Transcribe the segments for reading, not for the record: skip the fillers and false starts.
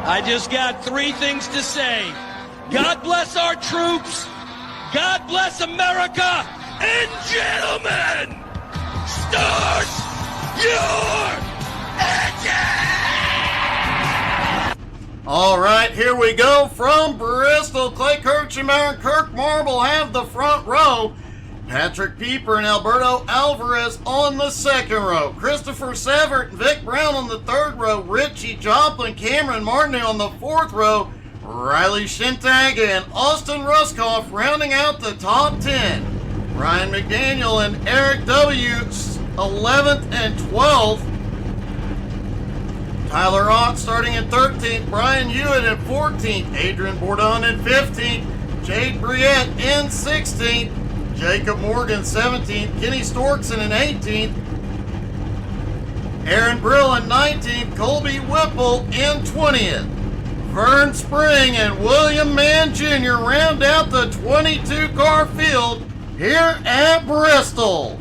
I just got three things to say. God bless our troops. God bless America. And gentlemen, start your engine! All right, here we go from Bristol. Clay Kirchhammer and Kirk Marble have the front row. Patrick Pieper and Alberto Alvarez on the second row. Christopher Severt and Vic Brown on the third row. Richie Joplin, Cameron Martin on the fourth row. Riley Shintag and Austin Ruskoff rounding out the top 10. Ryan McDaniel and Eric W. 11th and 12th. Tyler Ott starting in 13th. Brian Hewitt in 14th. Adrian Bourdon in 15th. Jade Briette in 16th. Jacob Morgan 17th. Kenny Storkson in 18th. Aaron Brill in 19th. Colby Whipple in 20th. Vern Spring and William Mann Jr. round out the 22-car field here at Bristol.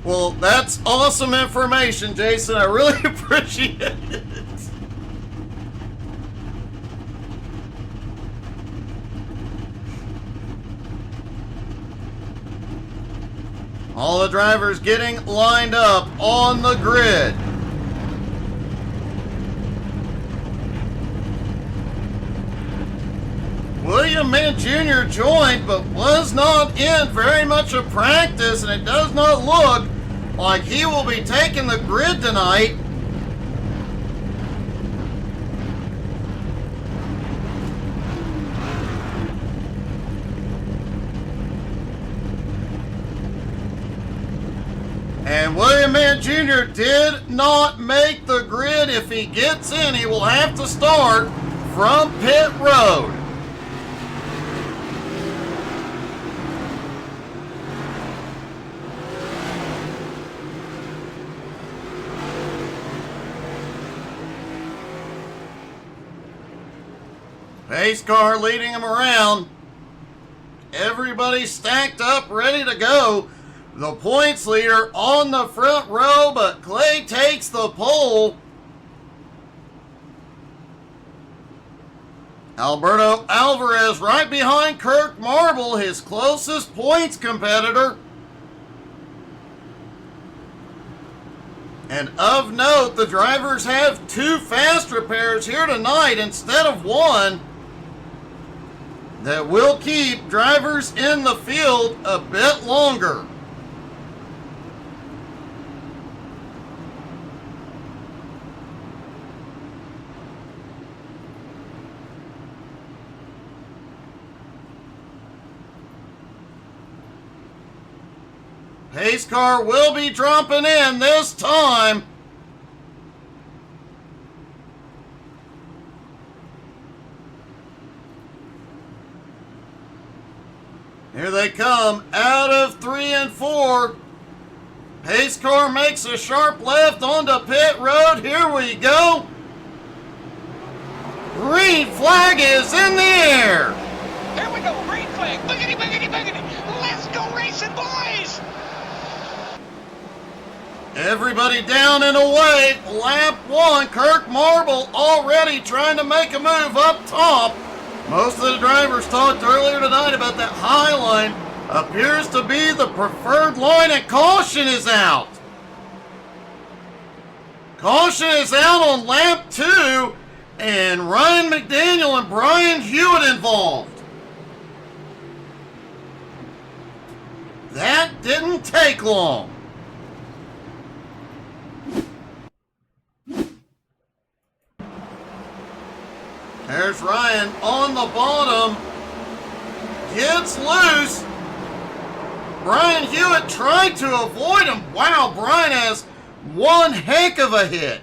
Well, that's awesome information, Jason. I really appreciate it. All the drivers getting lined up on the grid. William Mann Jr. joined, but was not in very much of practice, and it does not look like he will be taking the grid tonight. And William Mann Jr. did not make the grid. If he gets in, he will have to start from pit road. Pace car leading him around. Everybody stacked up, ready to go. The points leader on the front row, but Clay takes the pole. Alberto Alvarez right behind Kirk Marble, his closest points competitor. And of note, the drivers have two fast repairs here tonight instead of one. That will keep drivers in the field a bit longer. Pace car will be dropping in this time. Here they come out of 3 and 4. Pace car makes a sharp left onto pit road. Here we go. Green flag is in the air. Here we go, green flag. Boogity, boogity, boogity. Let's go racing, boys. Everybody down and away. Lap 1. Kirk Marble already trying to make a move up top. Most of the drivers talked earlier tonight about that high line. Appears to be the preferred line, and caution is out. Caution is out on lap 2, and Ryan McDaniel and Brian Hewitt involved. That didn't take long. There's Ryan on the bottom. Gets loose. Brian Hewitt tried to avoid him. Wow, Brian has one heck of a hit.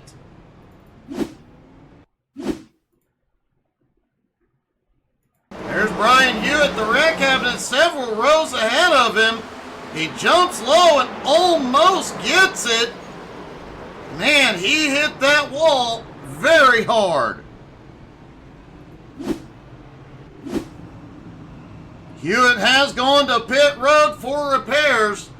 There's Brian Hewitt, the wreck cabinet, several rows ahead of him. He jumps low and almost gets it. Man, he hit that wall very hard. Hewitt has gone to pit road for repairs.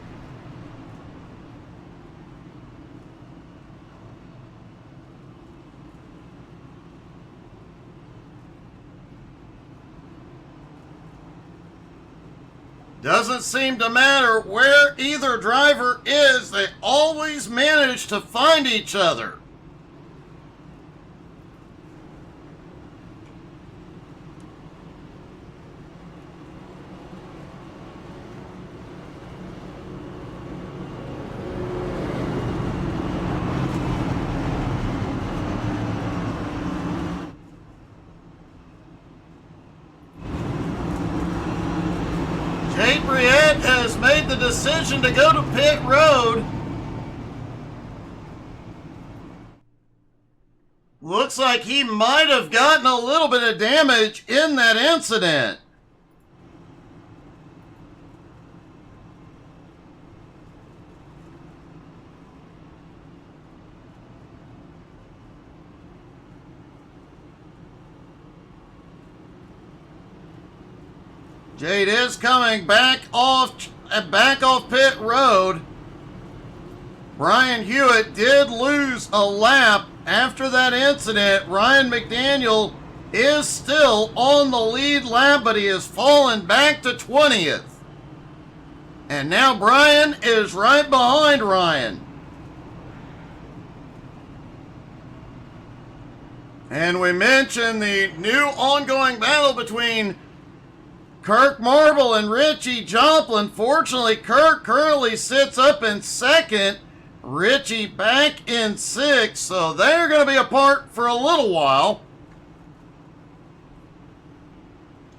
Doesn't seem to matter where either driver is, they always manage to find each other. Jay Briette has made the decision to go to pit road. Looks like he might have gotten a little bit of damage in that incident. Jade is coming back off pit road. Brian Hewitt did lose a lap after that incident. Ryan McDaniel is still on the lead lap, but he has fallen back to 20th. And now Brian is right behind Ryan. And we mentioned the new ongoing battle between Kirk Marble and Richie Joplin. Fortunately, Kirk currently sits up in second, Richie back in sixth, so they're going to be apart for a little while.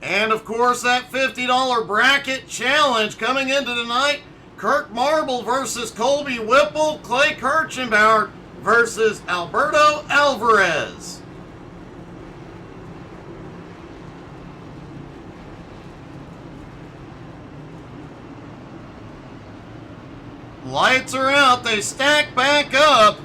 And of course, that $50 bracket challenge coming into tonight. Kirk Marble versus Colby Whipple, Clay Kirchenbauer versus Alberto Alvarez. Lights are out. They stack back up.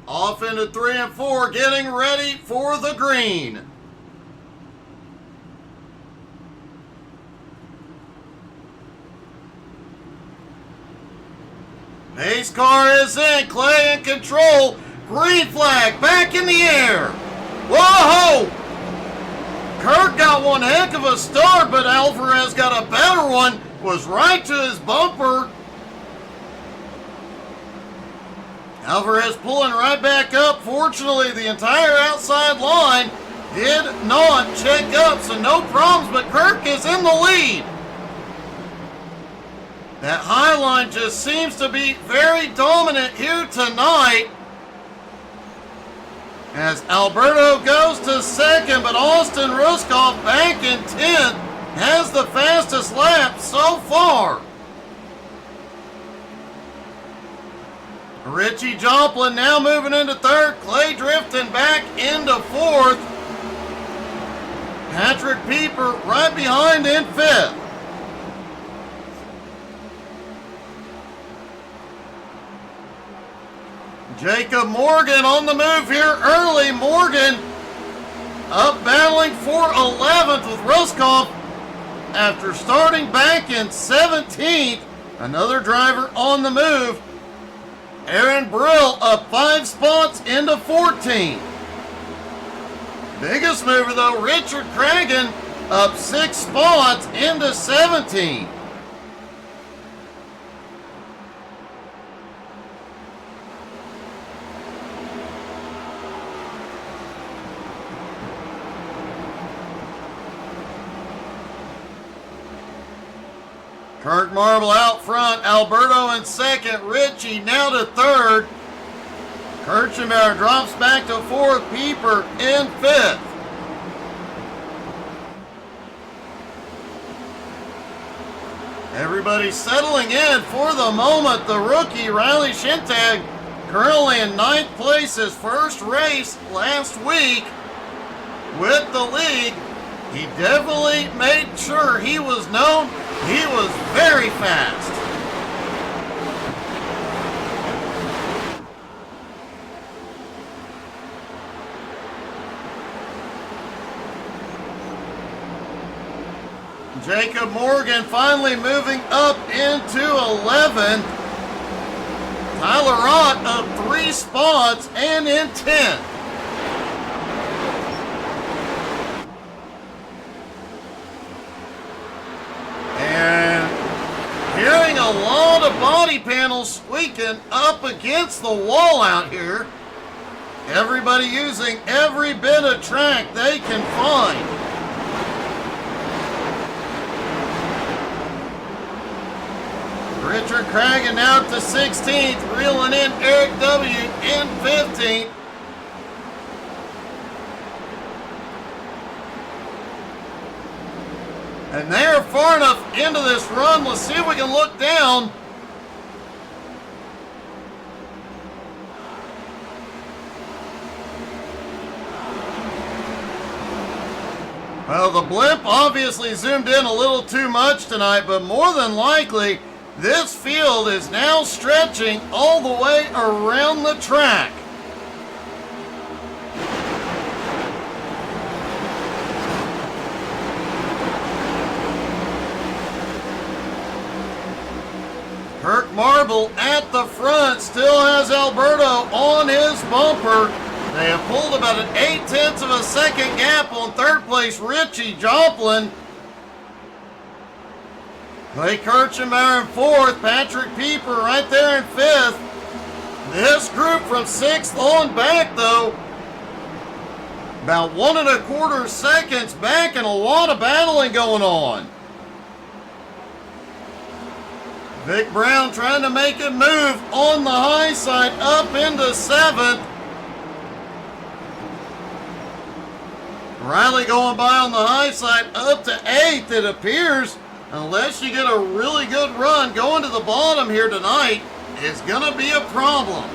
Off into 3 and 4, getting ready for the green. Pace car is in, Clay in control. Green flag back in the air. Whoa! Kirk got one heck of a start, but Alvarez got a better one. Was right to his bumper. Alvarez pulling right back up. Fortunately, the entire outside line did not check up, so no problems, but Kirk is in the lead. That high line just seems to be very dominant here tonight. As Alberto goes to second, but Austin Ruskoff back in 10th has the fastest lap so far. Richie Joplin now moving into third. Clay drifting back into fourth. Patrick Pieper right behind in fifth. Jacob Morgan on the move here early. Morgan up battling for 11th with Ruskoff after starting back in 17th. Another driver on the move. Aaron Brill up 5 spots into 14th. Biggest mover though, Richard Cragen up 6 spots into 17th. Kirk Marble out front, Alberto in second, Richie now to third. Kirchenbauer drops back to fourth, Pieper in fifth. Everybody settling in for the moment. The rookie, Riley Shintag, currently in 9th place, his first race last week with the league. He definitely made sure he was known. He was very fast. Jacob Morgan finally moving up into 11. Tyler Ott up 3 spots and in 10th. And hearing a lot of body panels squeaking up against the wall out here. Everybody using every bit of track they can find. Richard Cragen out to 16th, reeling in Eric W. in 15th. And they're far enough into this run. Let's see if we can look down. Well, the blimp obviously zoomed in a little too much tonight, but more than likely, this field is now stretching all the way around the track. Kirk Marble at the front still has Alberto on his bumper. They have pulled about an 0.8 of a second gap on third place Richie Joplin. Clay Kirchenbauer in 4th, Patrick Pieper right there in 5th. This group from 6th on back though, about 1 1/4 seconds back and a lot of battling going on. Vic Brown trying to make it move on the high side up into 7th. Riley going by on the high side up to 8th, it appears. Unless you get a really good run, going to the bottom here tonight is going to be a problem.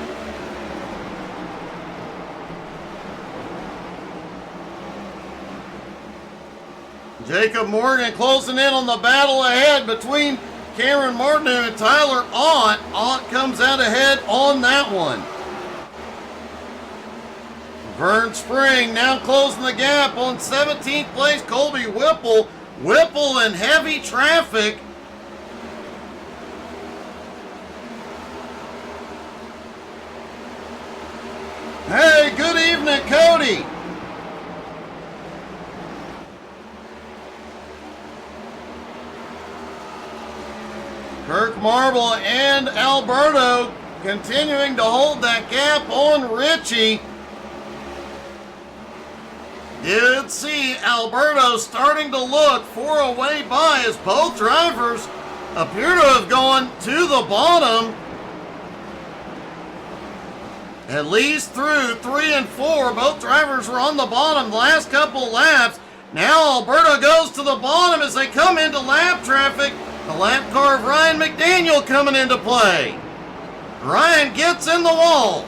Jacob Morgan closing in on the battle ahead between Cameron Martineau and Tyler Ott. Ott comes out ahead on that one. Vern Spring now closing the gap on 17th place, Colby Whipple. Whipple in heavy traffic. Hey, good evening, Cody. Kirk Marble and Alberto continuing to hold that gap on Richie. Did see Alberto starting to look for a way by as both drivers appear to have gone to the bottom. At least through 3 and 4, both drivers were on the bottom the last couple laps. Now Alberto goes to the bottom as they come into lap traffic. The lap car of Ryan McDaniel coming into play. Ryan gets in the wall.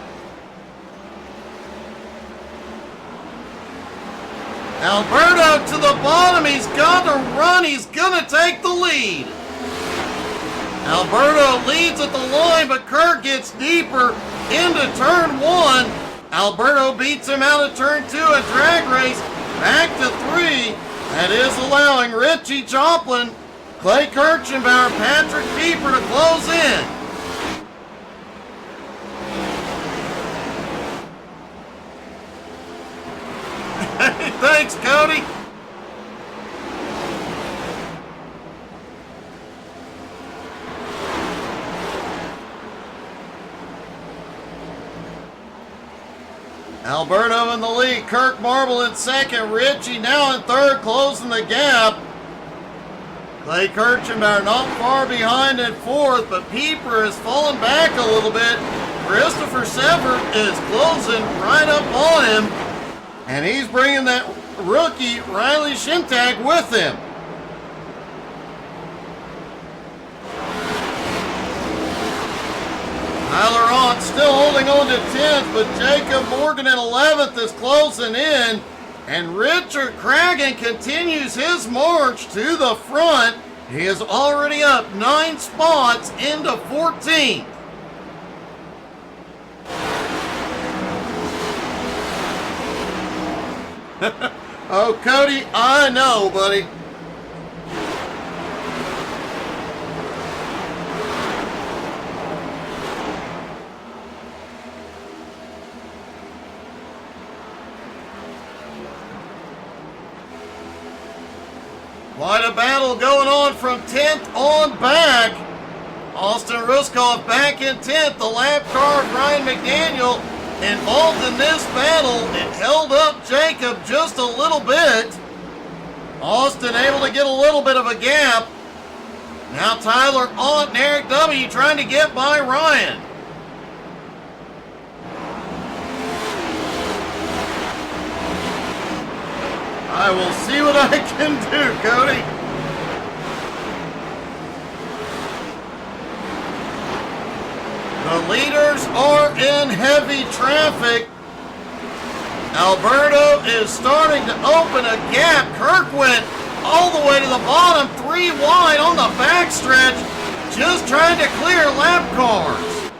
Alberto to the bottom, he's got to run, he's gonna take the lead. Alberto leads at the line, but Kirk gets deeper into turn 1. Alberto beats him out of turn 2, a drag race back to 3. That is allowing Richie Joplin, Clay Kirchenbauer, Patrick Pieper to close in. Thanks, Cody. Alberto in the lead, Kirk Marble in second, Richie now in third, closing the gap. Clay Kirchenbauer not far behind in fourth, but Pieper has fallen back a little bit. Christopher Sever is closing right up on him. And he's bringing that rookie Riley Shintag with him. Tyler Ott still holding on to 10th, but Jacob Morgan in 11th is closing in. And Richard Cragen continues his march to the front. He is already up 9 spots into 14th. Oh, Cody, I know, buddy. Quite a battle going on from 10th on back. Austin Ruskoff back in 10th. The lap car of Ryan McDaniel involved in this battle. It held up Jacob just a little bit. Austin able to get a little bit of a gap. Now Tyler Ott and Eric W. trying to get by Ryan. I will see what I can do, Cody. The leaders are in heavy traffic. Alberto is starting to open a gap. Kirk went all the way to the bottom, 3 wide on the backstretch, just trying to clear lap cars.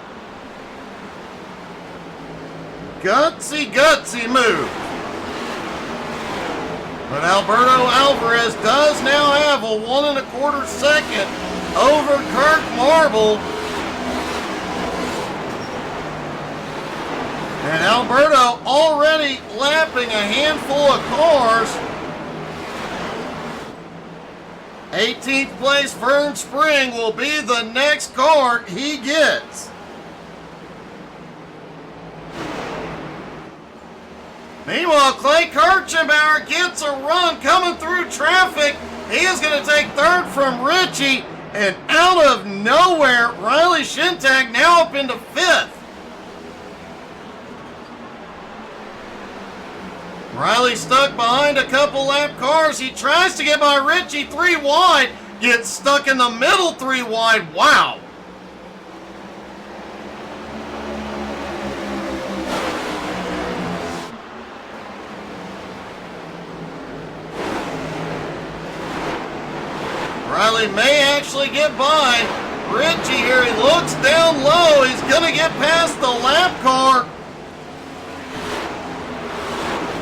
Gutsy move. But Alberto Alvarez does now have a 1 1/4 second over Kirk Marble. And Alberto already lapping a handful of cars. 18th place Fern Spring will be the next car he gets. Meanwhile, Clay Kirchenbauer gets a run coming through traffic. He is going to take 3rd from Richie. And out of nowhere, Riley Shintak now up into 5th. Riley stuck behind a couple lap cars. He tries to get by Richie 3 wide. Gets stuck in the middle 3 wide. Wow. Riley may actually get by Richie here. He looks down low. He's going to get past the lap car.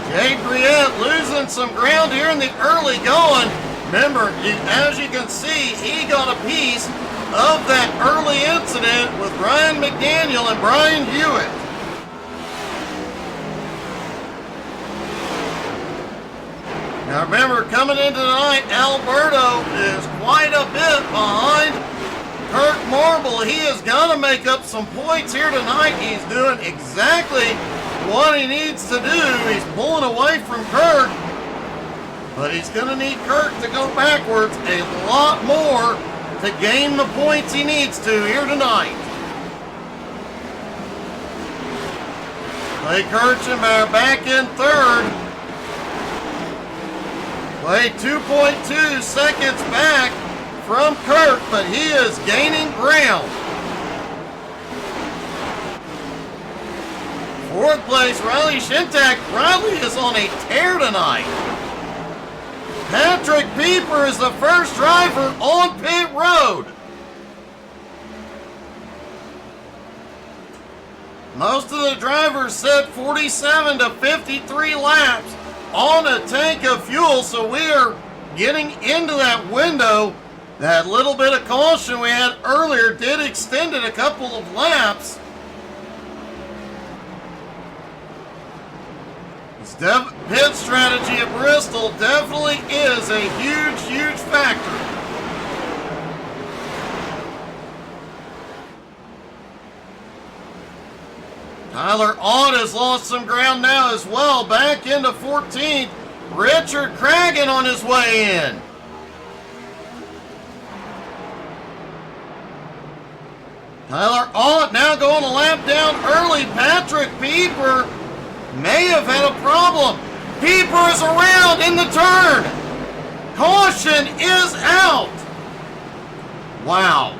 Jay Briette losing some ground here in the early going. Remember, as you can see, he got a piece of that early incident with Ryan McDaniel and Brian Hewitt. Now remember, coming into tonight, Alberto is quite a bit behind Kirk Marble. He is going to make up some points here tonight. He's doing exactly what he needs to do. He's pulling away from Kirk, but he's going to need Kirk to go backwards a lot more to gain the points he needs to here tonight. Clay Kirchenbauer back in 3rd. Clay 2.2 seconds back from Kirk, but he is gaining ground. 4th place, Riley Shintak. Riley is on a tear tonight. Patrick Pieper is the first driver on pit road. Most of the drivers set 47 to 53 laps on a tank of fuel, so we are getting into that window. That little bit of caution we had earlier did extend it a couple of laps. Pit strategy at Bristol definitely is a huge factor. Tyler Ott has lost some ground now as well, back into 14th. Richard Cragen on his way in. Tyler Ott now going a lap down early. Patrick Pieper may have had a problem. Pieper is around in the turn. Caution is out. Wow.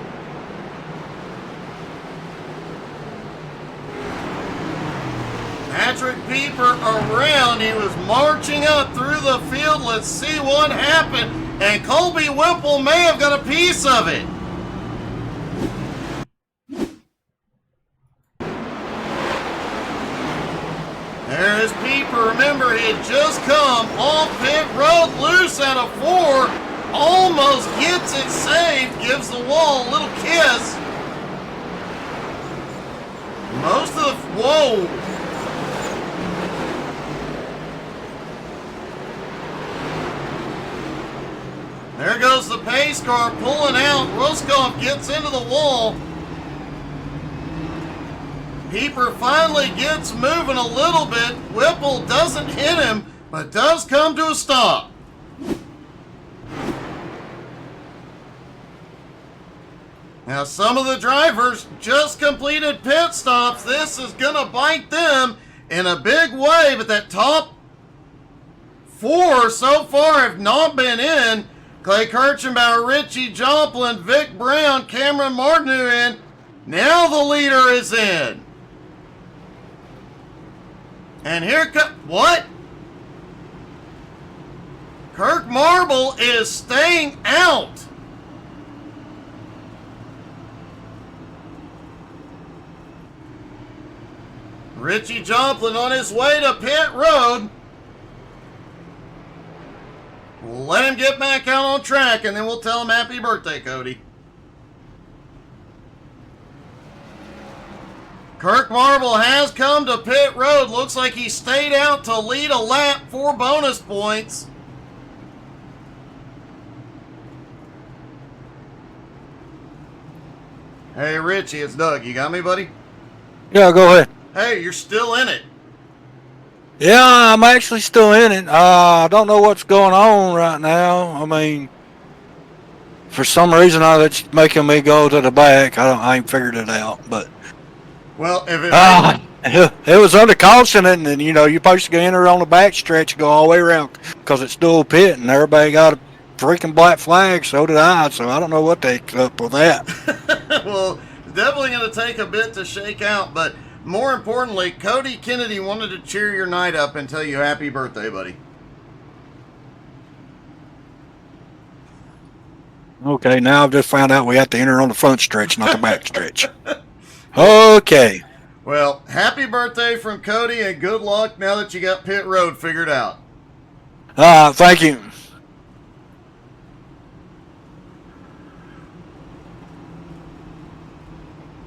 Patrick Pieper around. He was marching up through the field. Let's see what happened. And Colby Whipple may have got a piece of it. There is Pieper. Remember, he had just come off pit road, loose out of 4. Almost gets it saved. Gives the wall a little kiss. Most of the... Whoa. There goes the pace car pulling out. Roscoff gets into the wall. Pieper finally gets moving a little bit. Whipple doesn't hit him, but does come to a stop. Now, some of the drivers just completed pit stops. This is going to bite them in a big way, but that top 4 so far have not been in. Clay Kirchenbauer, Richie Joplin, Vic Brown, Cameron Martineau in. Now the leader is in. And here comes... What? Kirk Marble is staying out. Richie Joplin on his way to pit road. We'll let him get back out on track, and then we'll tell him happy birthday, Cody. Kirk Marble has come to pit road. Looks like he stayed out to lead a lap for bonus points. Hey, Richie, it's Doug. You got me, buddy? Yeah, go ahead. Hey, you're still in it. Yeah, I'm actually still in it. I don't know what's going on right now. I mean, for some reason, it's making me go to the back. I ain't figured it out, but well, if it was under caution, and then you're supposed to enter on the back stretch, go all the way around because it's dual pit, and everybody got a freaking black flag. So did I. So I don't know what they up with that. Well, it's definitely going to take a bit to shake out, but. More importantly, Cody Kennedy wanted to cheer your night up and tell you happy birthday, buddy. Okay, now I've just found out we have to enter on the front stretch, not the back stretch. Okay. Well, happy birthday from Cody and good luck now that you got pit road figured out. Thank you.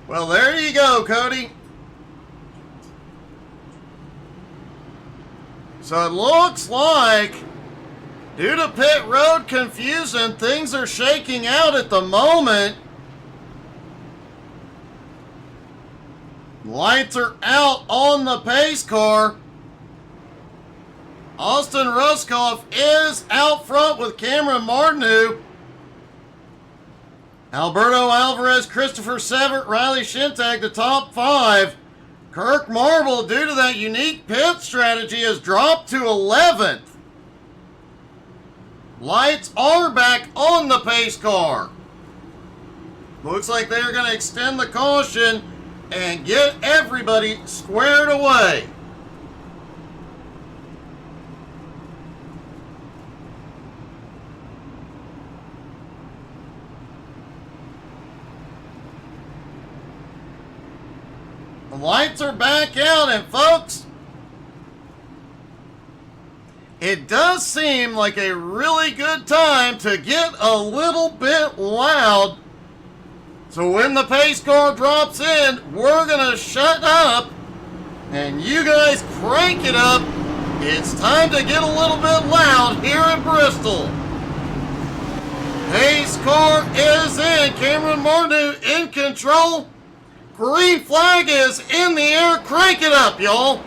Well, there you go, Cody. So it looks like, due to pit road confusion, things are shaking out at the moment. Lights are out on the pace car. Austin Ruskoff is out front with Cameron Martineau. Alberto Alvarez, Christopher Severt, Riley Shintag, the top 5. Kirk Marble, due to that unique pit strategy, has dropped to 11th. Lights are back on the pace car. Looks like they're going to extend the caution and get everybody squared away. The lights are back out, and folks, it does seem like a really good time to get a little bit loud. So when the pace car drops in, we're going to shut up, and you guys crank it up. It's time to get a little bit loud here at Bristol. Pace car is in. Cameron Martineau in control. Green flag is in the air. Crank it up, y'all.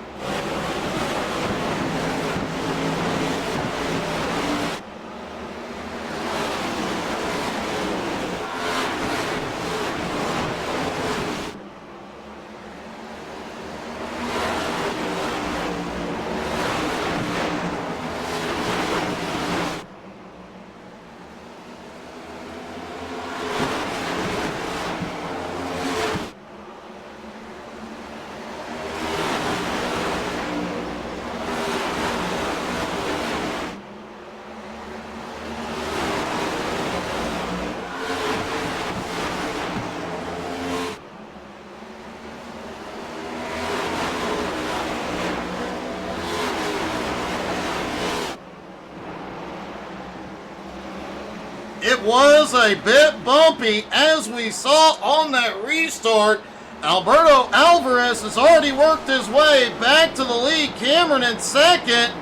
It was a bit bumpy, as we saw on that restart. Alberto Alvarez has already worked his way back to the lead. Cameron in second.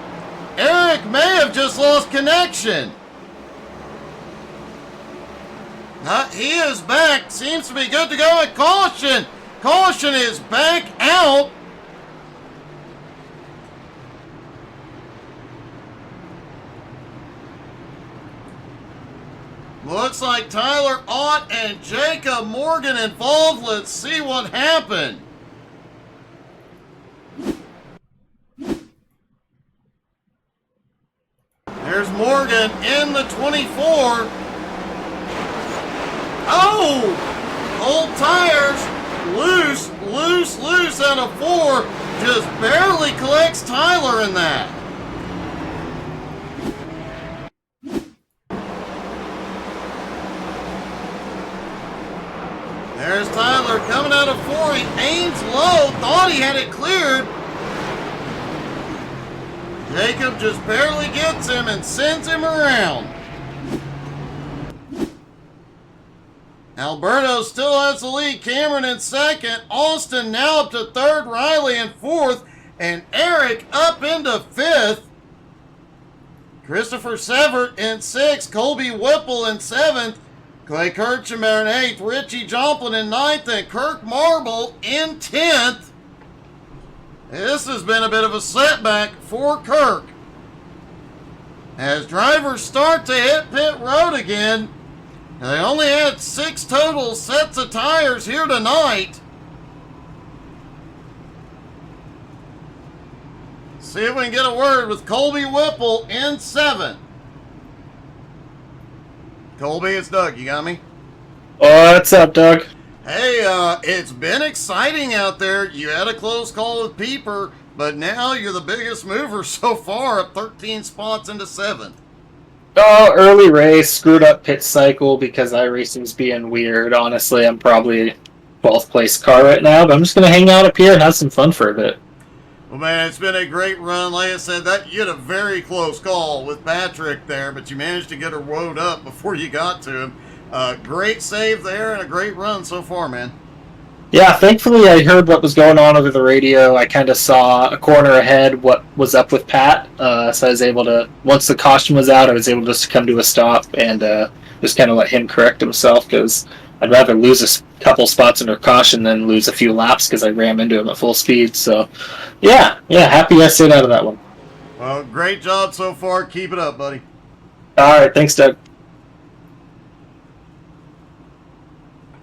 Eric may have just lost connection. He is back. Seems to be good to go at caution. Caution is back out. Looks like Tyler Ott and Jacob Morgan involved. Let's see what happened. There's Morgan in the 24. Oh! Old tires. Loose out of 4. Just barely collects Tyler in that. There's Tyler coming out of 4. He aims low. Thought he had it cleared. Jacob just barely gets him and sends him around. Alberto still has the lead. Cameron in second. Austin now up to third. Riley in fourth. And Eric up into fifth. Christopher Severt in sixth. Colby Whipple in seventh. Clay Kirchner in eighth. Richie Joplin in ninth. And Kirk Marble in 10th. This has been a bit of a setback for Kirk. As drivers start to hit pit road again. They only had 6 total sets of tires here tonight. See if we can get a word with Colby Whipple in 7th. Colby, it's Doug. You got me? What's up, Doug? Hey, it's been exciting out there. You had a close call with Pieper, but now you're the biggest mover so far, up 13 spots into 7th. Oh, early race, screwed up pit cycle because iRacing's being weird. Honestly, I'm probably 12th place car right now, but I'm just going to hang out up here and have some fun for a bit. Well, man, it's been a great run. Like I said, that you had a very close call with Patrick there, but you managed to get her woed up before you got to him. Great save there and a great run so far, man. Yeah, thankfully I heard what was going on over the radio. I kind of saw a corner ahead what was up with Pat, so I was able to, once the caution was out, I was able just to come to a stop and just kind of let him correct himself, because I'd rather lose a couple spots under caution than lose a few laps because I ran into him at full speed. So, yeah, happy I stayed out of that one. Well, great job so far. Keep it up, buddy. All right, thanks, Doug.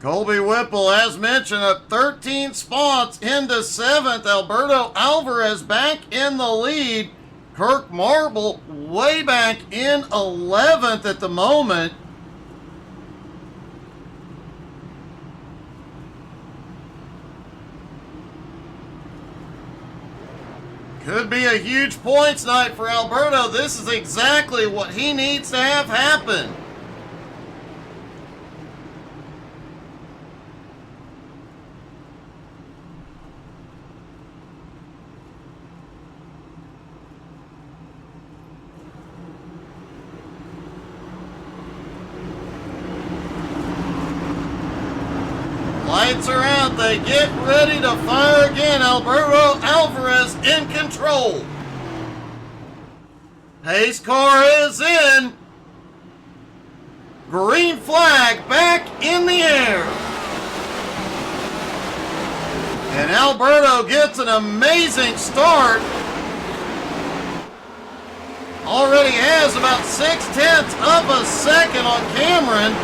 Colby Whipple, as mentioned, up 13 spots into 7th. Alberto Alvarez back in the lead. Kirk Marble way back in 11th at the moment. Could be a huge points night for Alberto. This is exactly what he needs to have happen. Lights are out. They get ready to fire again. Alberto Alvarez in control. Pace car is in. Green flag back in the air. And Alberto gets an amazing start. Already has about 0.6 of a second on Cameron.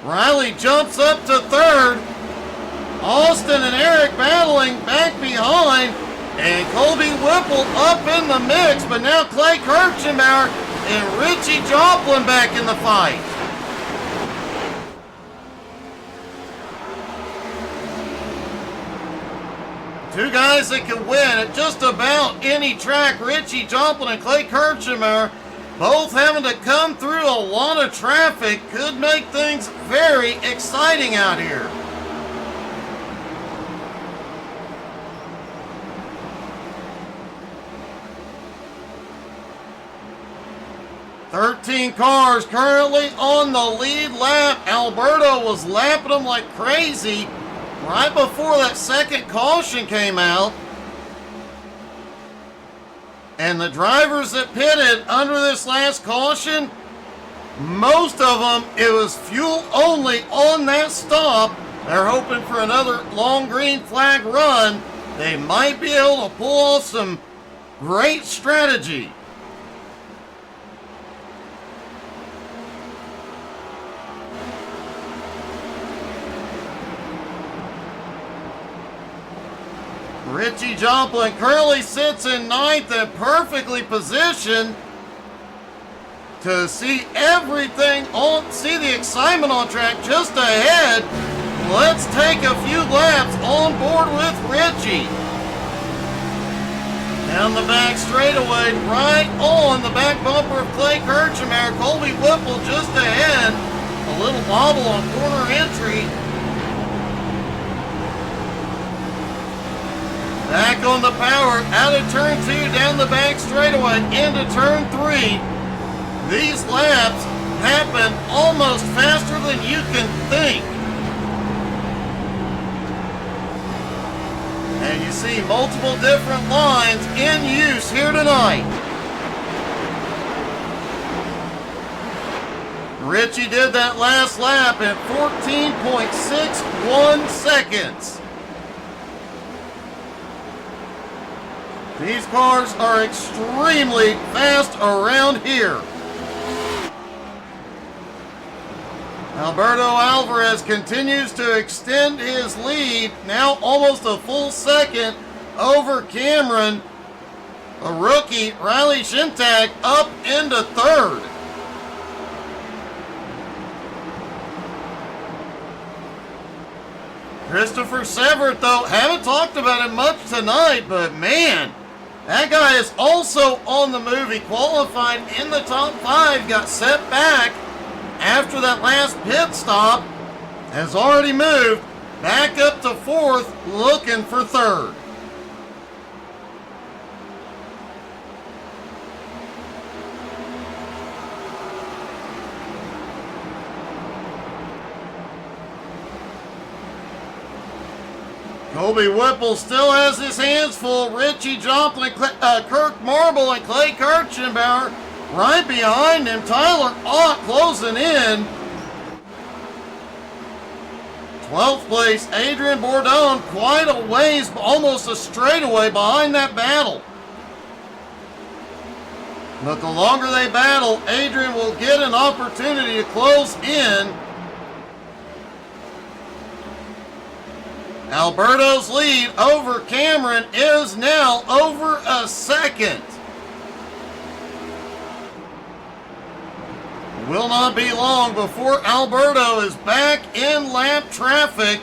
Riley jumps up to third. Austin and Eric battling back behind. And Colby Whipple up in the mix. But now Clay Kirchenbauer and Richie Joplin back in the fight. Two guys that can win at just about any track. Richie Joplin and Clay Kirchenbauer both having to come through a lot of traffic. Could make things very exciting out here. 13 cars currently on the lead lap. Alberto was lapping them like crazy right before that second caution came out. And the drivers that pitted under this last caution, most of them, it was fuel only on that stop. They're hoping for another long green flag run. They might be able to pull off some great strategy. Richie Joplin currently sits in ninth and perfectly positioned to see everything on, see the excitement on track just ahead. Let's take a few laps on board with Richie. Down the back straightaway, right on the back bumper of Clay Kirchner. Colby Whipple just ahead. A little wobble on corner entry. Back on the power, out of turn 2, down the back straightaway, into turn 3. These laps happen almost faster than you can think. And you see multiple different lines in use here tonight. Richie did that last lap in 14.61 seconds. These cars are extremely fast around here. Alberto Alvarez continues to extend his lead, now almost a full second over Cameron. A rookie, Riley Shintag, up into third. Christopher Severt, though, haven't talked about it much tonight, but man, that guy is also on the move. He qualified in the top 5, got set back after that last pit stop, has already moved back up to 4th, looking for 3rd. Colby Whipple still has his hands full. Richie Joplin, Kirk Marble, and Clay Kirchenbauer right behind him. Tyler Ott closing in. 12th place, Adrian Bourdon, quite a ways, almost a straightaway behind that battle. But the longer they battle, Adrian will get an opportunity to close in. Alberto's lead over Cameron is now over a second. Will not be long before Alberto is back in lap traffic.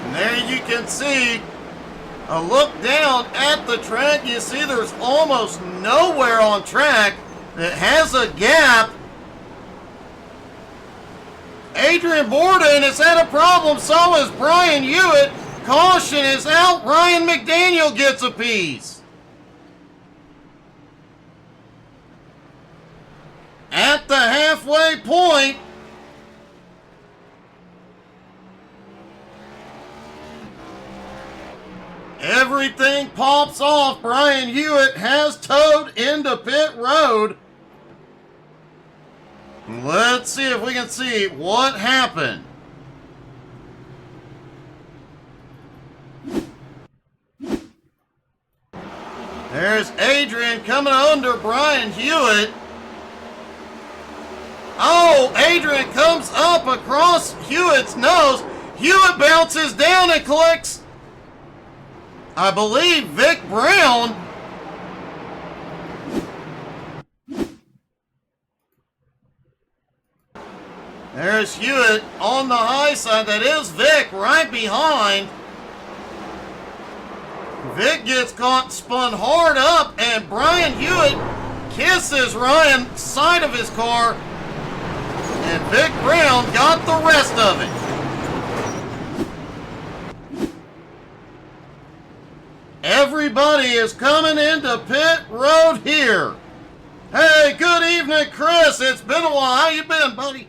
And there you can see a look down at the track. You see there's almost nowhere on track that has a gap. Adrian Bourdon has had a problem, so has Brian Hewitt. Caution is out. Ryan McDaniel gets a piece. At the halfway point, everything pops off. Brian Hewitt has towed into pit road. Let's see if we can see what happened. There's Adrian coming under Brian Hewitt. Oh, Adrian comes up across Hewitt's nose. Hewitt bounces down and collects, I believe, Vic Brown. There's Hewitt on the high side. That is Vic right behind. Vic gets caught, spun hard up, and Brian Hewitt kisses Ryan's side of his car. and Vic Brown got the rest of it. Everybody is coming into pit road here. Hey, good evening, Chris. It's been a while. How you been, buddy?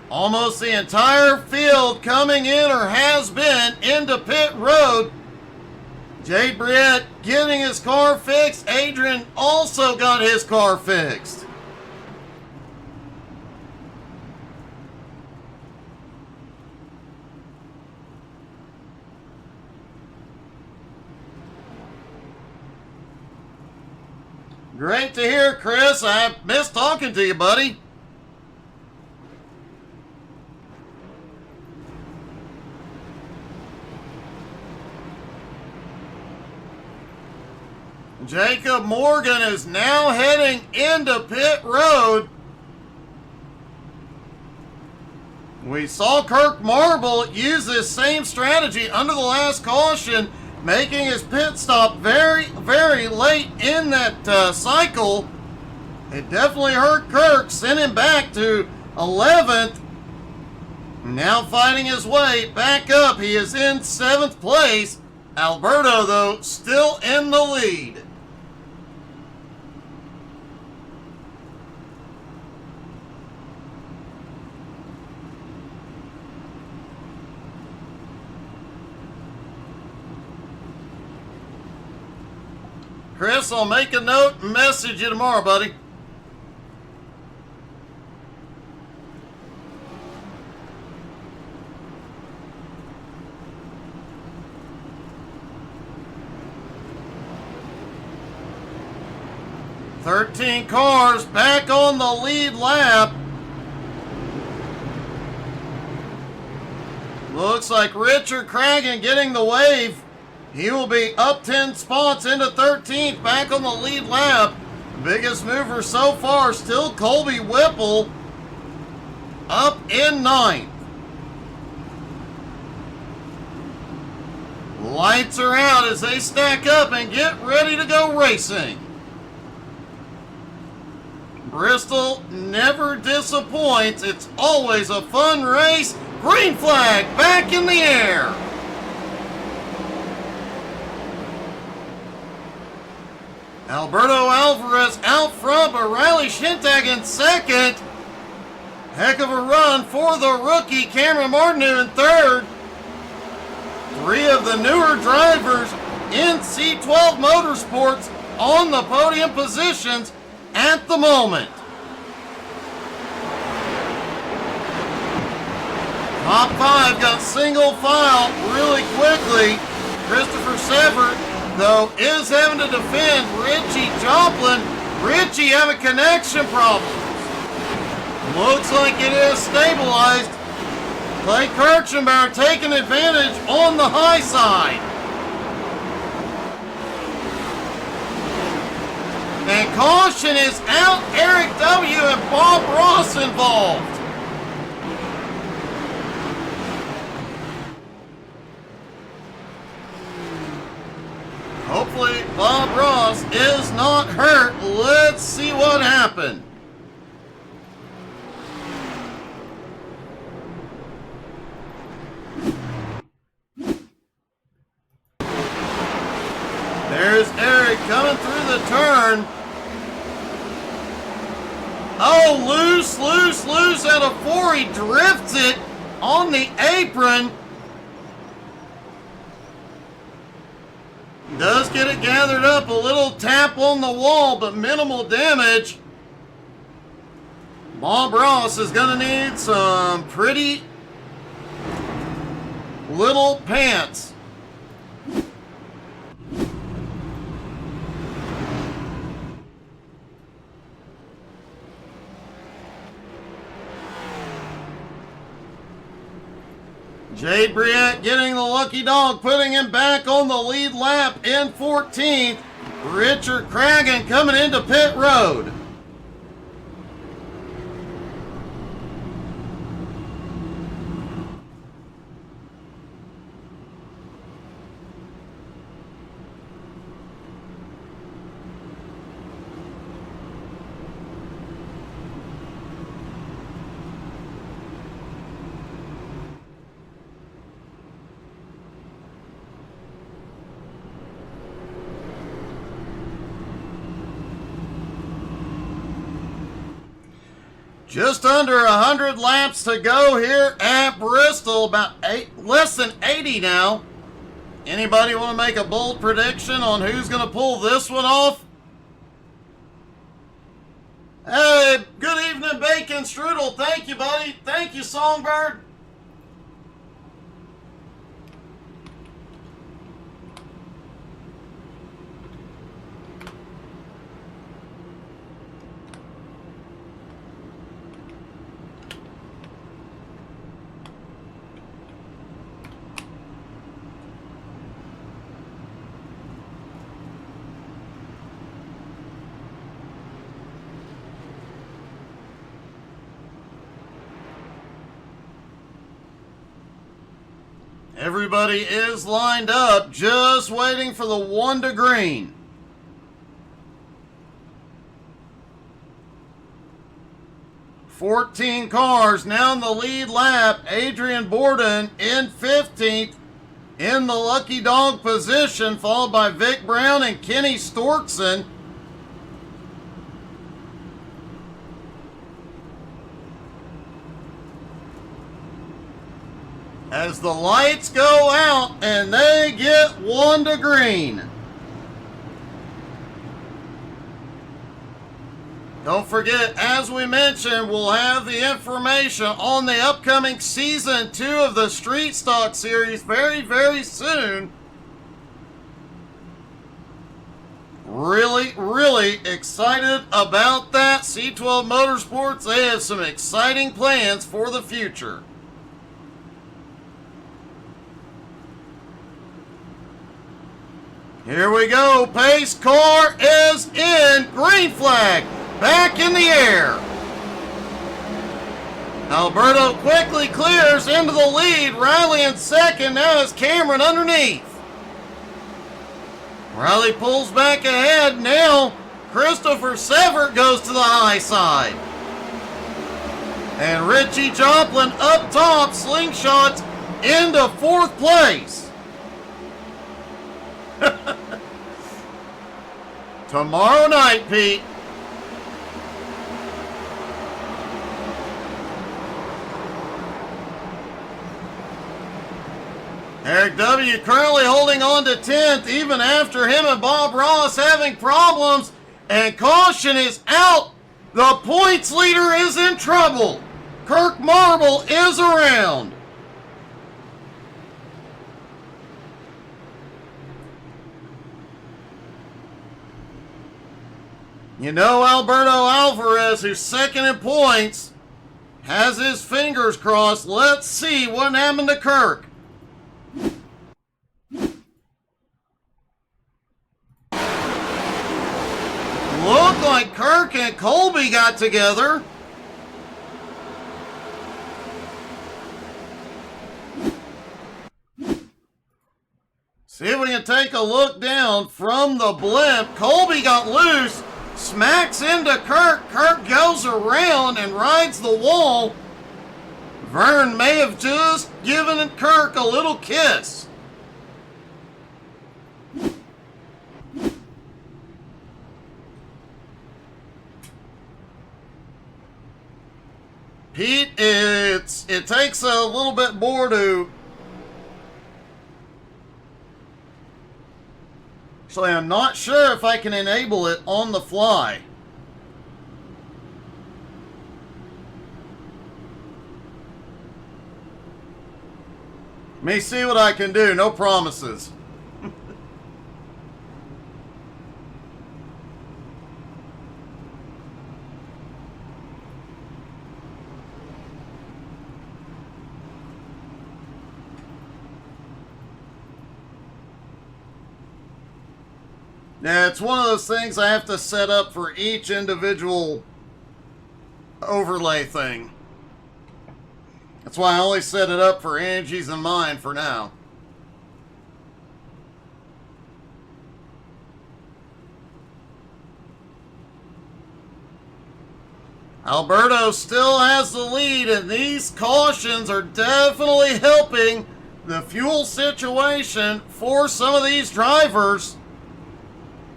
Almost the entire field coming in or has been into pit road. Jay Briette getting his car fixed. Adrian also got his car fixed. Great to hear, Chris. I missed talking to you, buddy. Jacob Morgan is now heading into pit road. We saw Kirk Marble use this same strategy under the last caution, making his pit stop very, very late in that cycle. It definitely hurt Kirk, sent him back to 11th. Now fighting his way back up. He is in 7th place. Alberto, though, still in the lead. Chris, I'll make a note and message you tomorrow, buddy. "13 cars back on the lead lap. Looks like Richard Cragen getting the wave. He will be up 10 spots into 13th, back on the lead lap. Biggest mover so far, still Colby Whipple, up in 9th. Lights are out as they stack up and get ready to go racing. Bristol never disappoints. It's always a fun race. Green flag back in the air. Alberto Alvarez out front, but Riley Shintag in second. Heck of a run for the rookie Cameron Martineau in third. 3 of the newer drivers in C12 Motorsports on the podium positions at the moment. Top 5 got single file really quickly. Christopher Severt, though, is having to defend Richie Joplin. Richie having connection problems. Looks like it is stabilized. Clay Kirchenbauer taking advantage on the high side. And caution is out. Eric W. and Bob Ross involved. Hopefully Bob Ross is not hurt. Let's see what happened. There's Eric coming through the turn. Oh, loose out of 4. He drifts it on the apron. Does get it gathered up, a little tap on the wall, but minimal damage. Bob Ross is going to need some pretty little pants. Jade Briette getting the lucky dog, putting him back on the lead lap in 14th. Richard Cragen coming into pit road. Just under 100 laps to go here at Bristol. Less than 80 now. Anybody want to make a bold prediction on who's going to pull this one off? Hey, good evening, Bacon Strudel. Thank you, buddy. Thank you, Songbird. Everybody is lined up, just waiting for the one to green. "14 cars now in the lead lap. Adrian Borden in 15th in the lucky dog position, followed by Vic Brown and Kenny Storkson. As the lights go out and they get one to green. Don't forget, as we mentioned, we'll have the information on the upcoming Season 2 of the Street Stock Series very, very soon. Really, really excited about that. C12 Motorsports, they have some exciting plans for the future. Here we go. Pace car is in. Green flag. Back in the air. Alberto quickly clears into the lead. Riley in second. Now is Cameron underneath. Riley pulls back ahead. Now Christopher Severt goes to the high side. And Richie Joplin up top slingshots into fourth place. Tomorrow night, Pete. Eric W. currently holding on to 10th, even after him and Bob Ross having problems, and caution is out. The points leader is in trouble. Kirk Marble is around. You know, Alberto Alvarez, who's second in points, has his fingers crossed. Let's see what happened to Kirk. Looked like Kirk and Colby got together. See if we can take a look down from the blimp. Colby got loose. Smacks into Kirk. Kirk goes around and rides the wall. Vern may have just given Kirk a little kiss. Pete, it takes a little bit more to... Actually, I'm not sure if I can enable it on the fly. Let me see what I can do. No promises. Now, it's one of those things I have to set up for each individual overlay thing. That's why I only set it up for Angie's and mine for now. Alberto still has the lead, and these cautions are definitely helping the fuel situation for some of these drivers.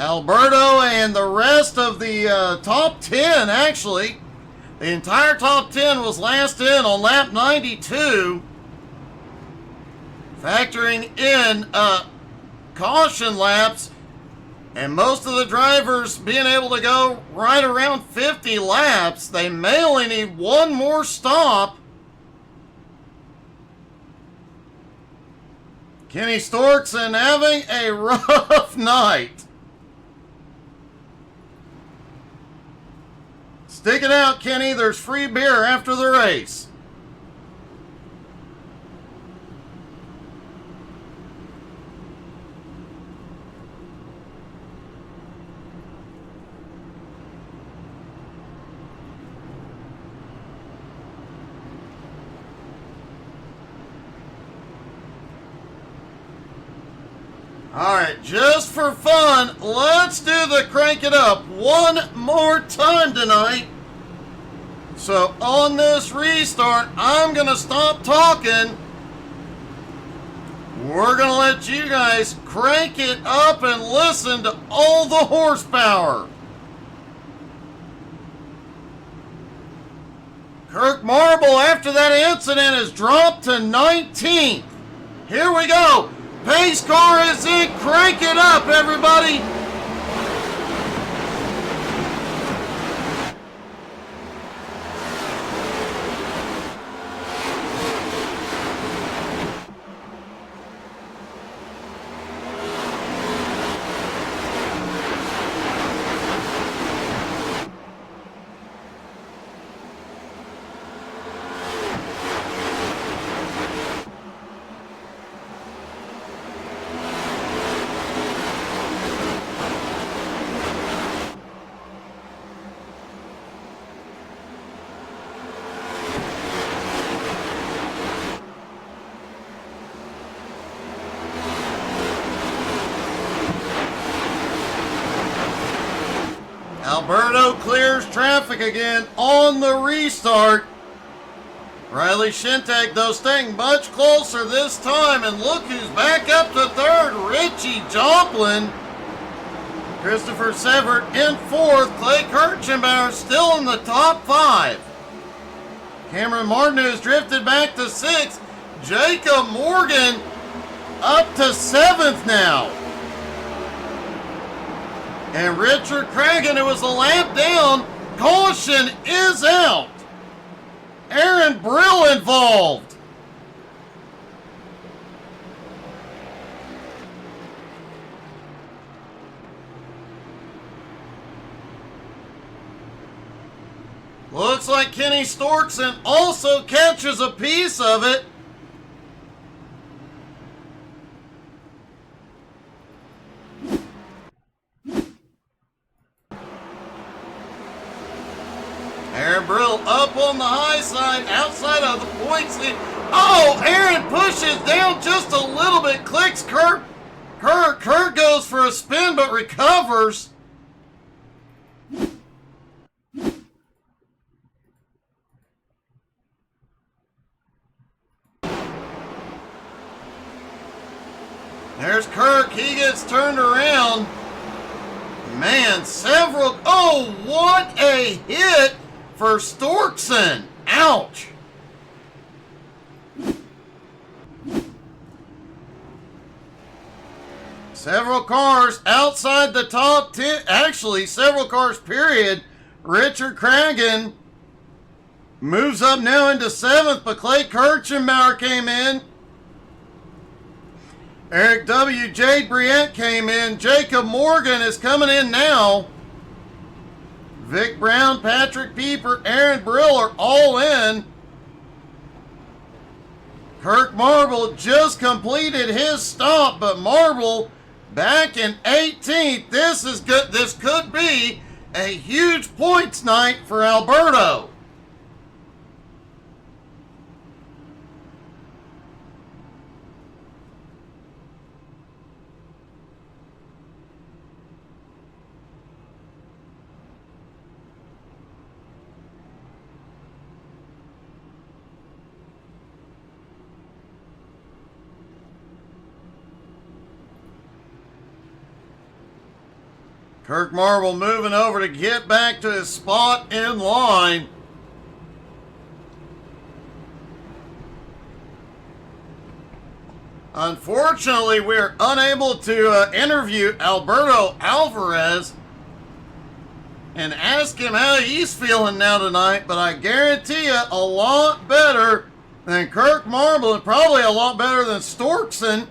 Alberto and the rest of the top 10, actually, The entire top 10 was last in on lap 92. Factoring in caution laps and most of the drivers being able to go right around 50 laps, they may only need one more stop. Kenny Storkson having a rough night. Stick it out, Kenny. There's free beer after the race. Alright, just for fun, let's do the crank it up one more time tonight. So on this restart, I'm going to stop talking. We're going to let you guys crank it up and listen to all the horsepower. Kirk Marble, after that incident, has dropped to 19th. Here we go. Pace car is in. Crank it up, everybody. Alberto clears traffic again on the restart. Riley Shintek, though, staying much closer this time. And look who's back up to third, Richie Joplin. Christopher Severt in fourth. Clay Kirchenbauer still in the top five. Cameron Martin has drifted back to sixth. Jacob Morgan up to seventh now. And Richard Cragen, who was a lap down, caution is out. Aaron Brill involved. Looks like Kenny Storkson also catches a piece of it. Aaron Brill up on the high side, outside of the points lead. Oh, Aaron pushes down just a little bit, clicks Kurt. Kurt goes for a spin but recovers. There's Kirk, he gets turned around. Man, several, oh, what a hit for Storkson. Ouch. Several cars outside the top 10, actually several cars period. Richard Cragen moves up now into seventh, but Clay Kirchenbauer came in. Eric W. Jade Briette came in. Jacob Morgan is coming in now. Vic Brown, Patrick Pieper, Aaron Brill are all in. Kirk Marble just completed his stop, but Marble back in 18th. This is good. This could be a huge points night for Alberto. Kirk Marble moving over to get back to his spot in line. Unfortunately, we're unable to interview Alberto Alvarez and ask him how he's feeling now tonight, but I guarantee you a lot better than Kirk Marble and probably a lot better than Storkson.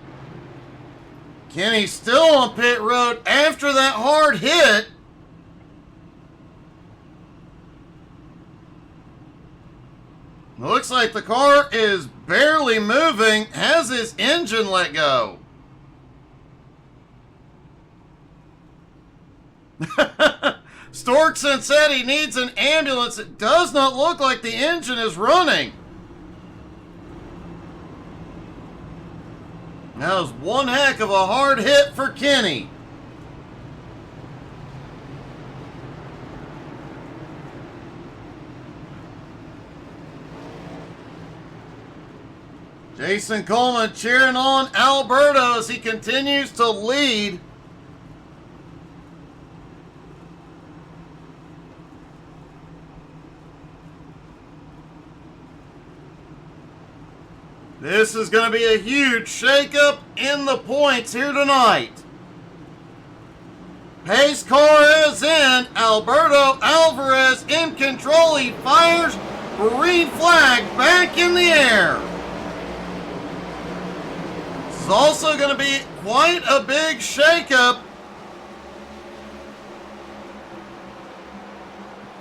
Kenny's still on pit road after that hard hit. Looks like the car is barely moving. Has his engine let go? Storkson said he needs an ambulance. It does not look like the engine is running. That was one heck of a hard hit for Kenny. Jason Coleman cheering on Alberto as he continues to lead. This is going to be a huge shakeup in the points here tonight. Pace car is in. Alberto Alvarez in control. He fires. Green flag back in the air. This is also going to be quite a big shakeup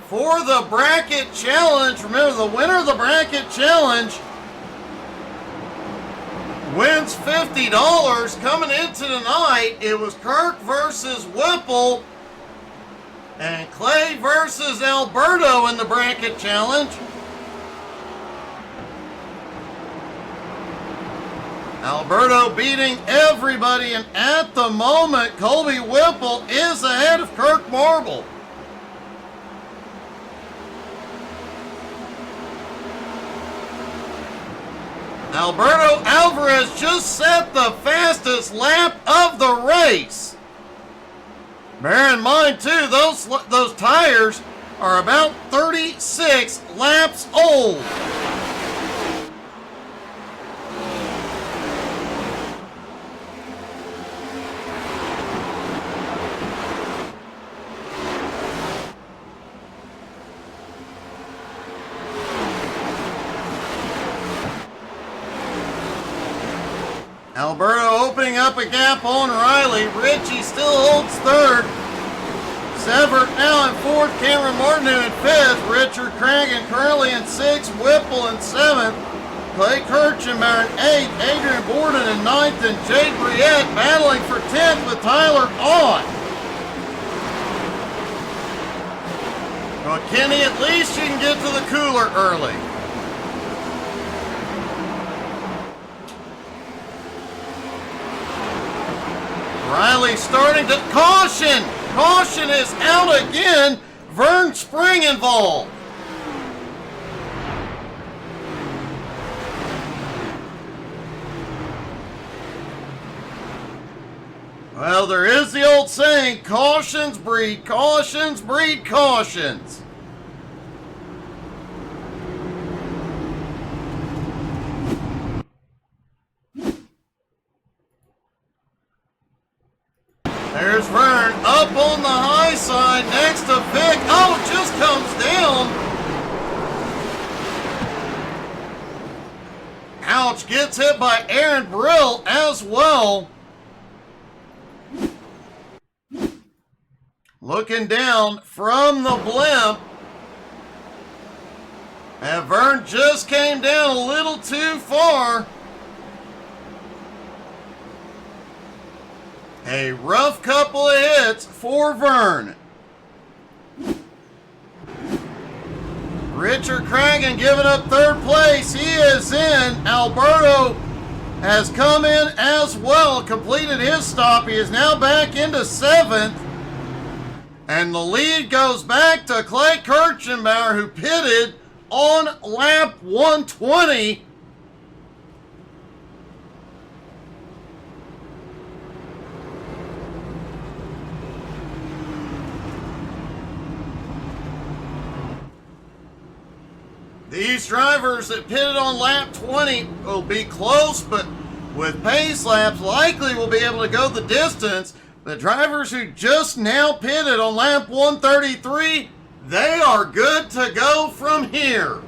for the bracket challenge. Remember, the winner of the bracket challenge wins $50 coming into tonight. It was Kirk versus Whipple and Clay versus Alberto in the bracket challenge. Alberto beating everybody, and at the moment, Colby Whipple is ahead of Kirk Marble. Alberto Alvarez just set the fastest lap of the race. Bear in mind, too, those tires are about 36 laps old. Alberto opening up a gap on Riley. Ritchie still holds third. Severt now in fourth. Cameron Martineau in fifth. Richard Cragen currently in sixth. Whipple in seventh. Clay Kirchenbauer in eighth. Adrian Borden in ninth. And Jade Briette battling for 10th with Tyler on. Well, Kenny, at least you can get to the cooler early. Riley starting to caution. Caution is out again. Vern Spring involved. Well, there is the old saying, cautions breed cautions breed cautions. There's Vern up on the high side next to Vic. Oh, it just comes down. Ouch, gets hit by Aaron Brill as well. Looking down from the blimp. And Vern just came down a little too far. A rough couple of hits for Vern. Richard Cragen giving up third place. He is in. Alberto has come in as well, completed his stop. He is now back into seventh. And the lead goes back to Clay Kirchenbauer, who pitted on lap 120. These drivers that pitted on lap 20 will be close, but With pace laps, likely will be able to go the distance. The drivers who just now pitted on lap 133, they are good to go from here.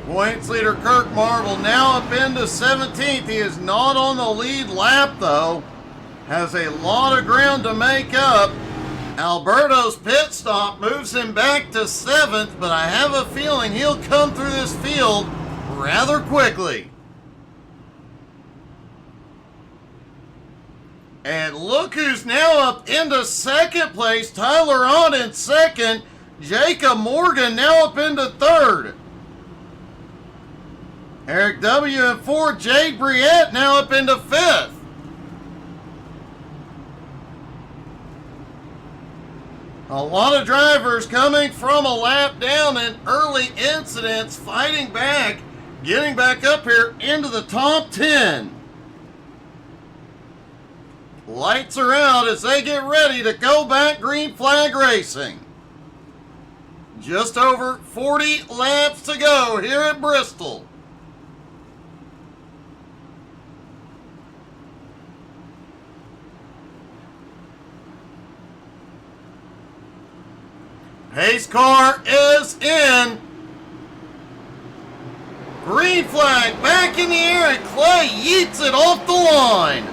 Points leader Kirk Marble now up into 17th. He is not on the lead lap though. Has a lot of ground to make up. Alberto's pit stop moves him back to 7th, but I have a feeling he'll come through this field rather quickly. And look who's now up into 2nd place. Tyler Ott in 2nd. Jacob Morgan now up into 3rd. Eric W. in 4th. Jade Briette now up into 5th. A lot of drivers coming from a lap down in early incidents, fighting back, getting back up here into the top 10. Lights are out as they get ready to go back green flag racing. Just over 40 laps to go here at Bristol. Pace car is in. Green flag back in the air and Clay yeets it off the line.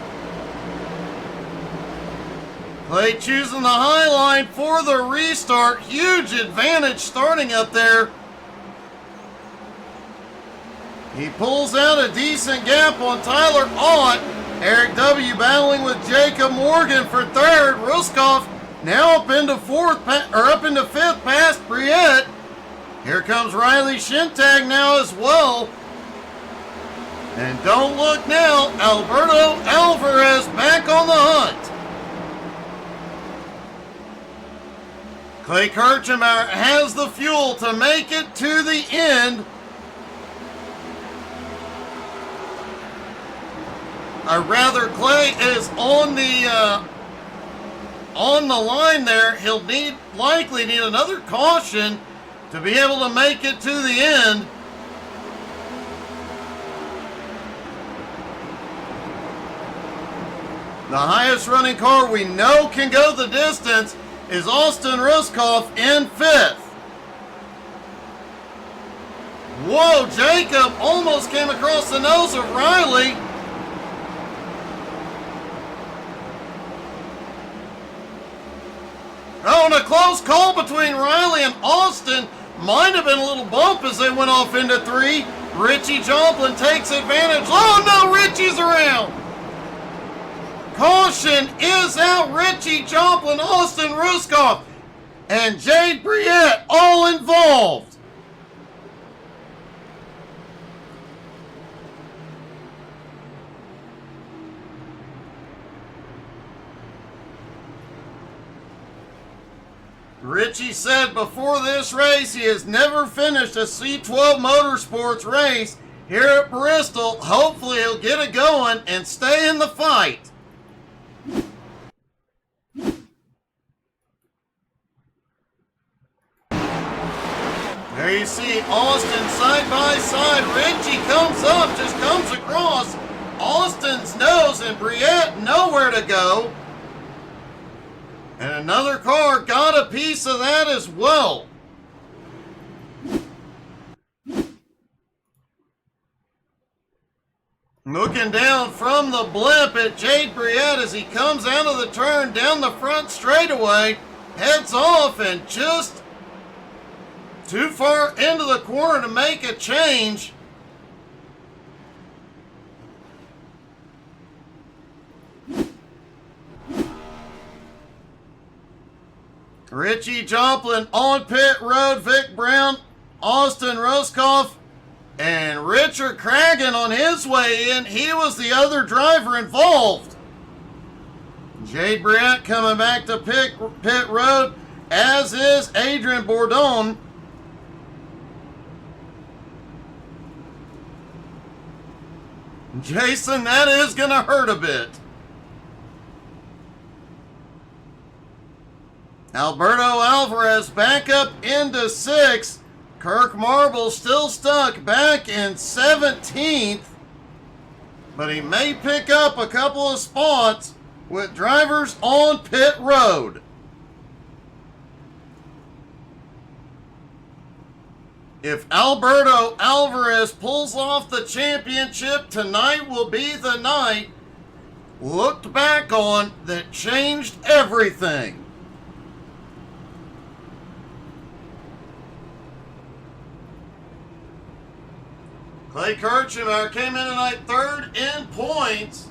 Clay choosing the high line for the restart. Huge advantage starting up there. He pulls out a decent gap on Tyler Ott. Eric W. battling with Jacob Morgan for 3rd. Ruskoff now up into 5th past Briette. Here comes Riley Shintag now as well. And don't look now, Alberto Alvarez back on the hunt. Clay Kirchenbauer has the fuel to make it to the end. Clay is on the line there. He'll likely need another caution to be able to make it to the end. The highest running car we know can go the distance is Austin Ruskoff in 5th. Whoa, Jacob almost came across the nose of Riley. Oh, and a close call between Riley and Austin. Might have been a little bump as they went off into 3. Richie Joplin takes advantage. Oh no, Richie's around. Caution is out. Richie Joplin, Austin Ruskoff, and Jade Briette all involved. Richie said before this race he has never finished a C12 Motorsports race here at Bristol. Hopefully he'll get it going and stay in the fight. There you see Austin side by side. Richie comes up, just comes across Austin's nose, and Briette nowhere to go. And another car got a piece of that as well. Looking down from the blimp at Jade Briette as he comes out of the turn down the front straightaway, heads off and just too far into the corner to make a change. Richie Joplin on pit road. Vic Brown Austin Roscoff and Richard Cragen on his way in. He was the other driver involved. Jade Briette coming back to pit road, as is Adrian Bourdon. Jason, that is going to hurt a bit. Alberto Alvarez back up into 6th. Kirk Marble still stuck back in 17th. But he may pick up a couple of spots with drivers on pit road. If Alberto Alvarez pulls off the championship, tonight will be the night looked back on that changed everything. Clay Kirchner came in tonight 3rd in points.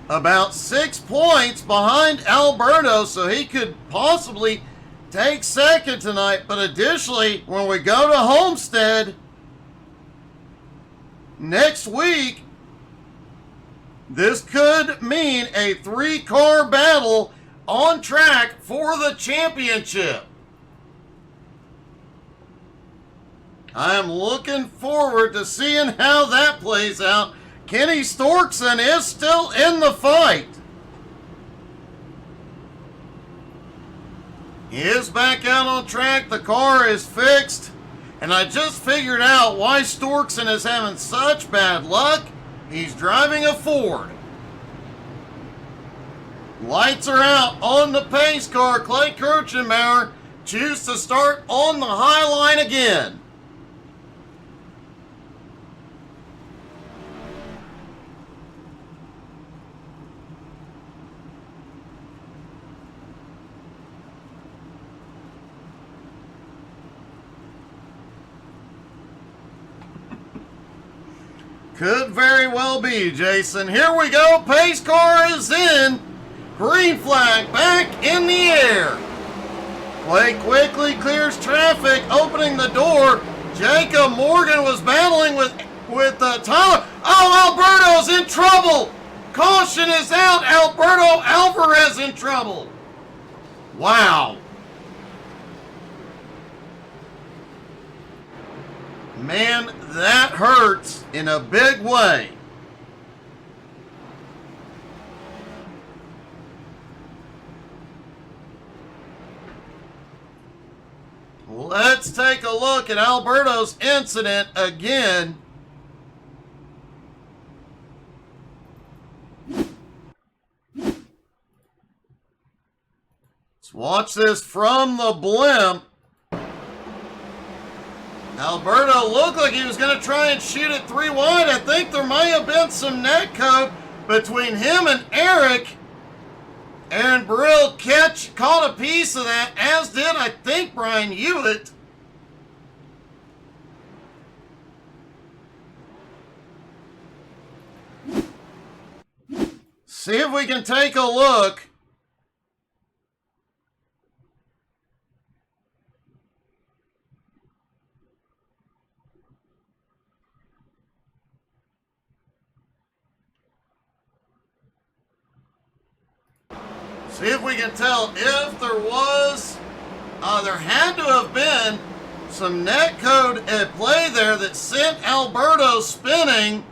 About 6 points behind Alberto, so he could possibly take 2nd tonight. But additionally, when we go to Homestead next week, this could mean a 3-car battle on track for the championship. I am looking forward to seeing how that plays out. Kenny Storkson is still in the fight. He is back out on track. The car is fixed. And I just figured out why Storkson is having such bad luck. He's driving a Ford. Lights are out on the pace car. Clay Kirchenbauer chooses to start on the high line again. Could very well be, Jason. Here we go. Pace car is in. Green flag back in the air. Clay quickly clears traffic, opening the door. Jacob Morgan was battling with Tyler. Oh, Alberto's in trouble. Caution is out. Alberto Alvarez in trouble. Wow. Man, that hurts in a big way. Let's take a look at Alberto's incident again. Let's watch this from the blimp. Alberto looked like he was going to try and shoot it 3 wide. I think there might have been some net code between him and Eric. Aaron Brill caught a piece of that, as did, I think, Brian Hewitt. See if we can take a look. See if we can tell if there was, there had to have been some net code at play there that sent Alberto spinning.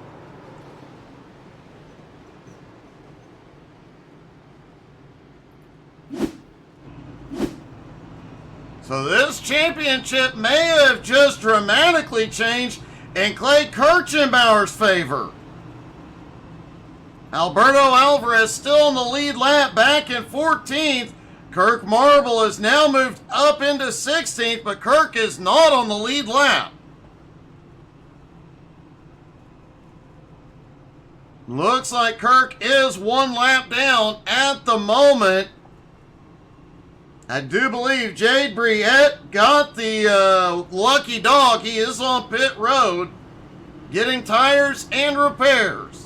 So this championship may have just dramatically changed in Clay Kirchenbauer's favor. Alberto Alvarez still in the lead lap, back in 14th. Kirk Marble has now moved up into 16th, but Kirk is not on the lead lap. Looks like Kirk is 1 lap down at the moment. I do believe Jade Briette got the lucky dog. He is on pit road getting tires and repairs.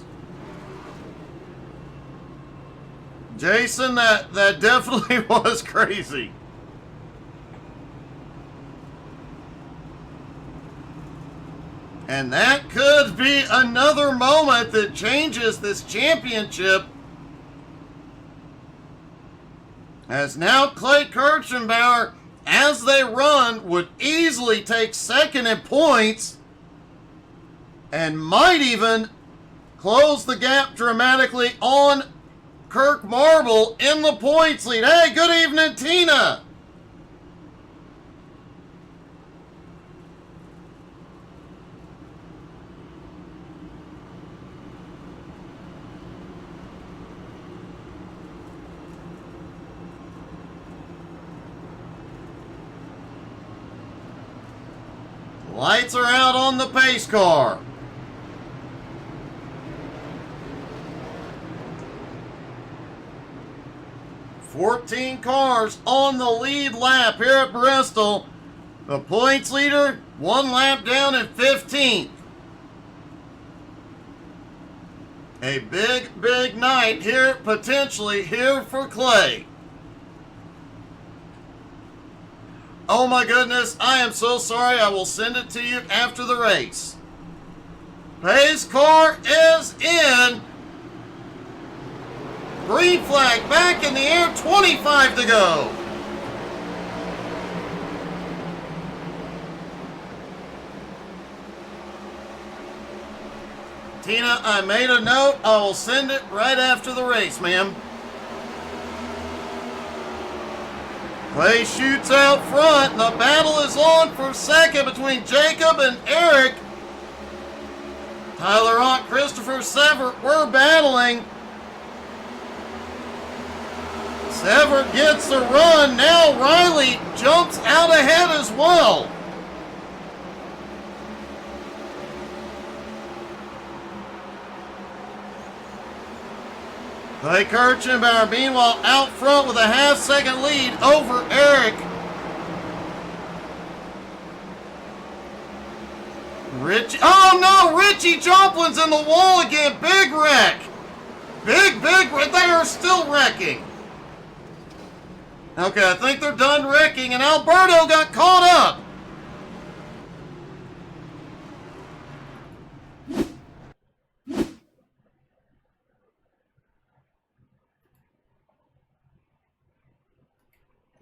Jason, that definitely was crazy. And that could be another moment that changes this championship. As now Clay Kirchenbauer, as they run, would easily take second in points and might even close the gap dramatically on Kirk Marble in the points lead. Hey, good evening, Tina. Lights are out on the pace car. "14 cars on the lead lap here at Bristol. The points leader, 1 lap down in 15th. A big, big night here, potentially here for Clay. Oh my goodness, I am so sorry. I will send it to you after the race. Pace car is in. Green flag back in the air, 25 to go. Tina, I made a note. I will send it right after the race, ma'am. Clay shoots out front. The battle is on for second between Jacob and Eric. Tyler Hawk, Christopher Severt were battling. Severt gets the run. Now Riley jumps out ahead as well. Clay Kirchenbauer, meanwhile, out front with a half-second lead over Eric. Oh no, Richie Joplin's in the wall again. Big wreck. Big wreck. They are still wrecking. Okay, I think they're done wrecking, and Alberto got caught up.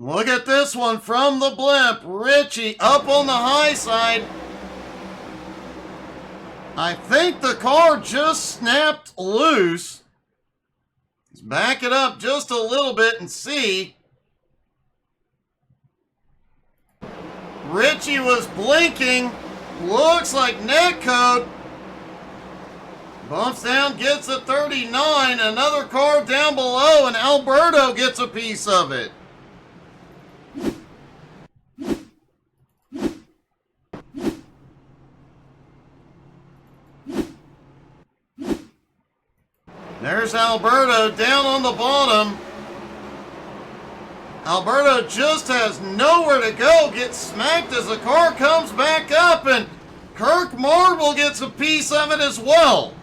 Look at this one from the blimp. Richie up on the high side. I think the car just snapped loose. Let's back it up just a little bit and see. Richie was blinking. Looks like netcode. Bumps down, gets a 39. Another car down below, and Alberto gets a piece of it. There's Alberto down on the bottom. Alberto just has nowhere to go, gets smacked as the car comes back up, and Kirk Marble gets a piece of it as well.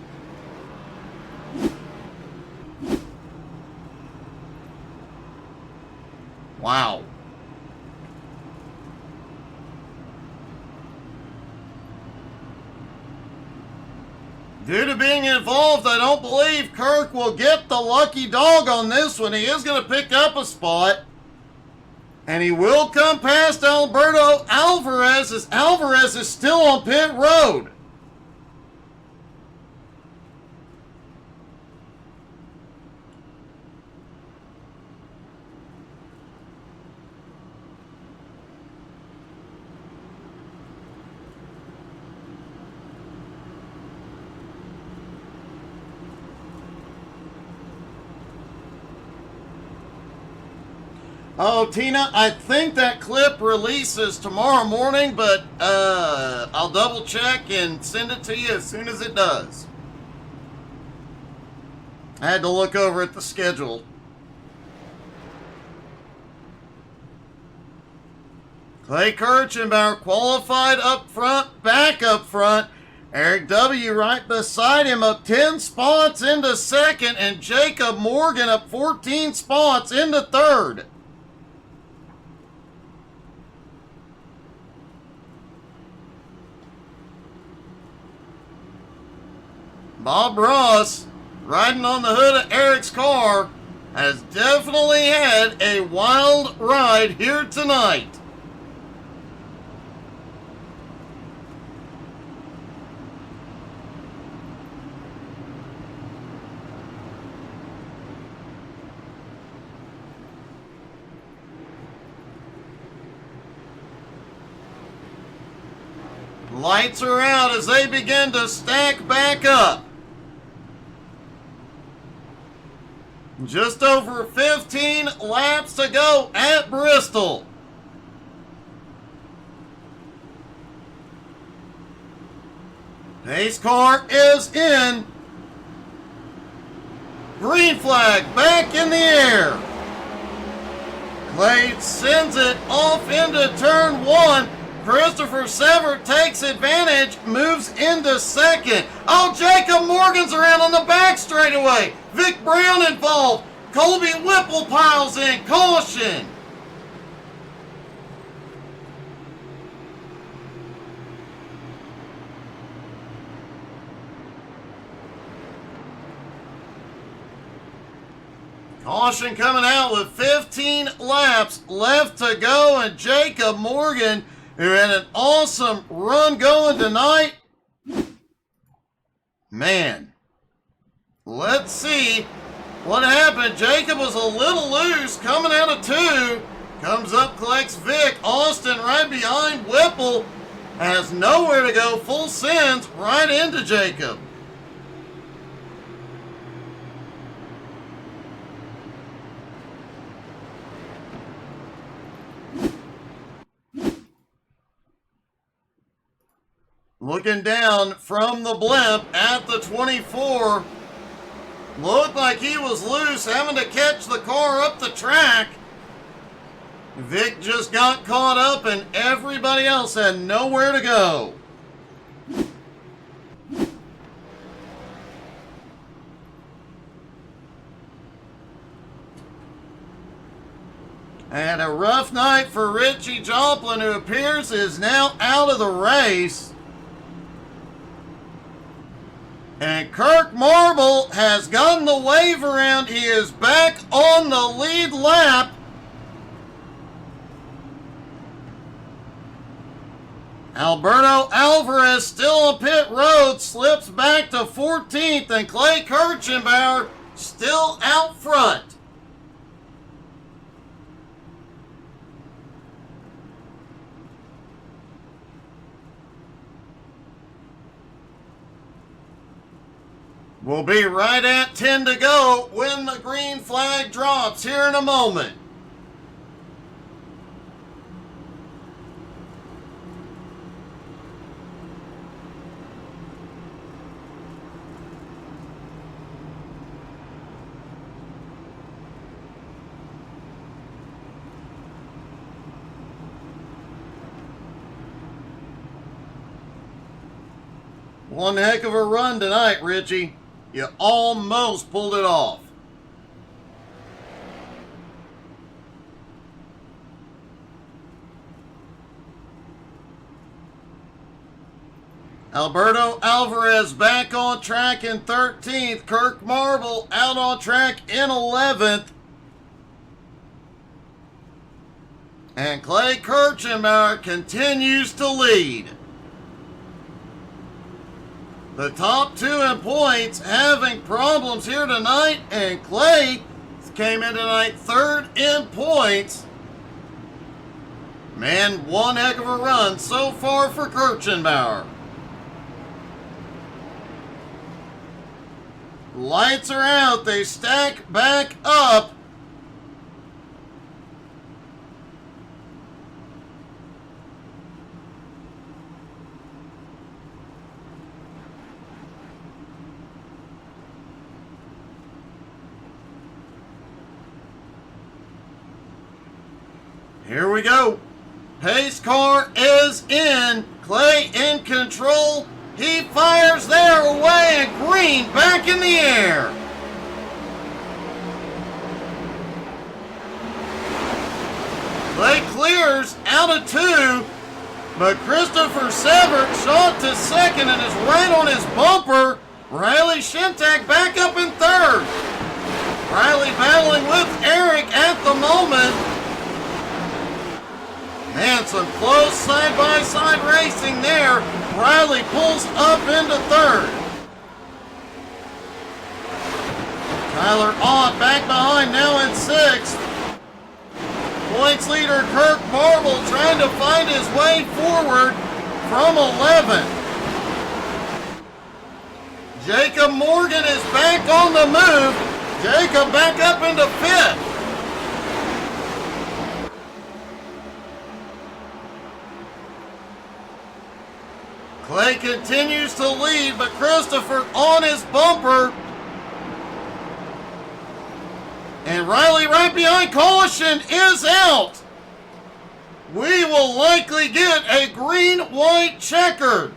Wow. Due to being involved, I don't believe Kirk will get the lucky dog on this one. He is going to pick up a spot. And he will come past Alberto Alvarez, as Alvarez is still on pit road. Oh, Tina, I think that clip releases tomorrow morning, but I'll double check and send it to you as soon as it does. I had to look over at the schedule. Clay Kirchenbauer qualified up front, back up front. Eric W. right beside him, up 10 spots into second, and Jacob Morgan up 14 spots into third. Bob Ross, riding on the hood of Eric's car, has definitely had a wild ride here tonight. Lights are out as they begin to stack back up. Just over 15 laps to go at Bristol. Pace car is in. Green flag back in the air. Clay sends it off into turn one. Christopher Sever takes advantage, moves into second. Oh, Jacob Morgan's around on the back straightaway. Vic Brown involved. Colby Whipple piles in. Caution. Caution coming out with 15 laps left to go, and Jacob Morgan, who had an awesome run going tonight. Man, let's see what happened. Jacob was a little loose coming out of two. Comes up, collects Vic. Austin right behind Whipple. Has nowhere to go. Full sends right into Jacob. Looking down from the blimp at the 24. Looked like he was loose, having to catch the car up the track. Vic just got caught up and everybody else had nowhere to go. And a rough night for Richie Joplin, who appears is now out of the race. And Kirk Marble has gotten the wave around. He is back on the lead lap. Alberto Alvarez still on pit road, slips back to 14th, and Clay Kirchenbauer still out front. We'll be right at 10 to go when the green flag drops here in a moment. One heck of a run tonight, Richie. You almost pulled it off. Alberto Alvarez back on track in 13th. Kirk Marble out on track in 11th. And Clay Kirchenbauer continues to lead. The top two in points having problems here tonight, and Clay came in tonight third in points. Man, one heck of a run so far for Kirchenbauer. Lights are out. They stack back up. Here we go. Pace car is in. Clay in control. He fires there away, and green back in the air. Clay clears out of two, but Christopher Severt shot to second and is right on his bumper. Riley Shintak back up in third. Riley battling with Eric at the moment. Man, some close side-by-side racing there. Riley pulls up into third. Tyler Ott back behind now in sixth. Points leader Kirk Marble trying to find his way forward from 11th. Jacob Morgan is back on the move. Jacob back up into 5th. Clay continues to lead, but Christopher on his bumper. And Riley right behind caution is out. We will likely get a green-white checkered.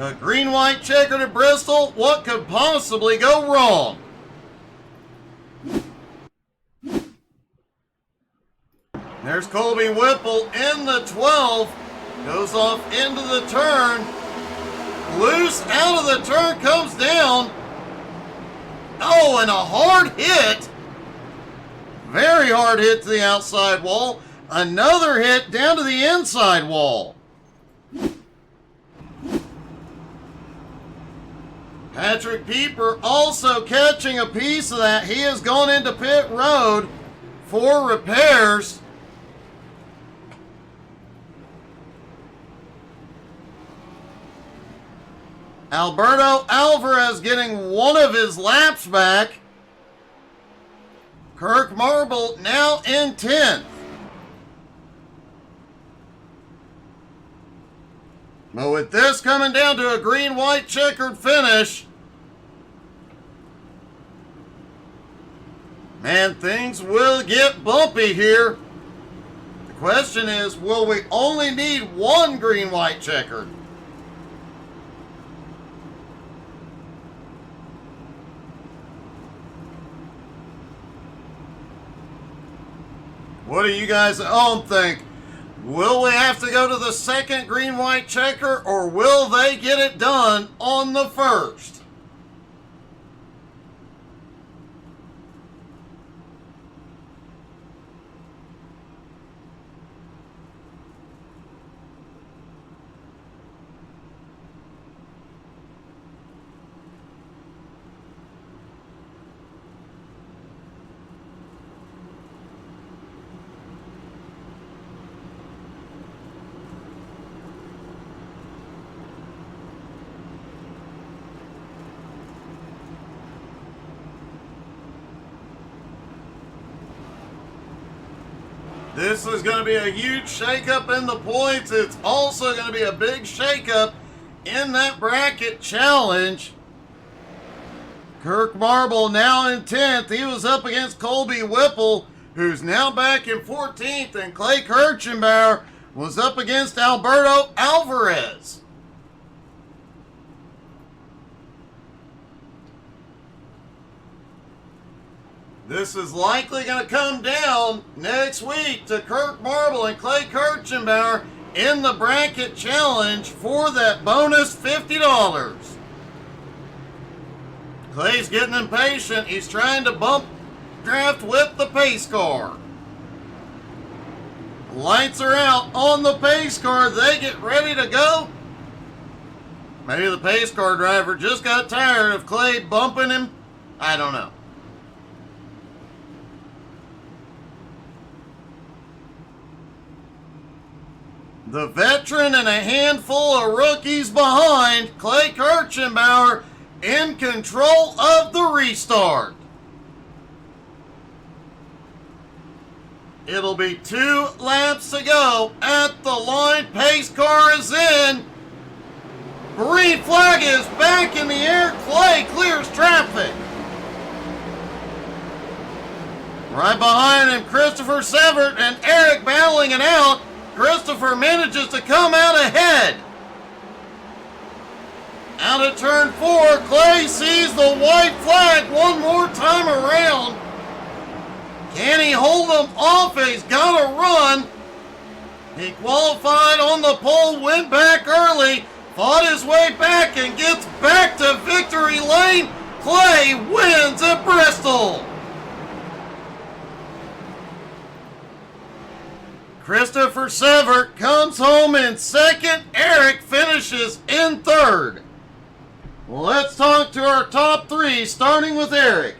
A green-white checkered at Bristol. What could possibly go wrong? There's Colby Whipple in the 12. Goes off into the turn. Loose out of the turn, comes down. Oh, and a hard hit. Very hard hit to the outside wall. Another hit down to the inside wall. Patrick Pieper also catching a piece of that. He has gone into pit road for repairs. Alberto Alvarez getting one of his laps back. Kirk Marble now in 10th. But with this coming down to a green-white checkered finish, man, things will get bumpy here. The question is, will we only need one green-white checkered? What do you guys at home think? Will we have to go to the second green-white checker, or will they get it done on the first? This is going to be a huge shakeup in the points. It's also going to be a big shakeup in that bracket challenge. Kirk Marble now in 10th. He was up against Colby Whipple, who's now back in 14th. And Clay Kirchenbauer was up against Alberto Alvarez. This is likely going to come down next week to Kirk Marble and Clay Kirchenbauer in the bracket challenge for that bonus $50. Clay's getting impatient. He's trying to bump draft with the pace car. Lights are out on the pace car. They get ready to go. Maybe the pace car driver just got tired of Clay bumping him. I don't know. The veteran and a handful of rookies behind, Clay Kirchenbauer in control of the restart. It'll be 2 laps to go at the line. Pace car is in. Green flag is back in the air. Clay clears traffic. Right behind him, Christopher Severt and Eric battling it out. Christopher manages to come out ahead. Out of turn 4, Clay sees the white flag one more time around. Can he hold him off? He's got to run. He qualified on the pole, went back early, fought his way back, and gets back to victory lane. Clay wins at Bristol. Christopher Severt comes home in second. Eric finishes in third. Let's talk to our top three, starting with Eric.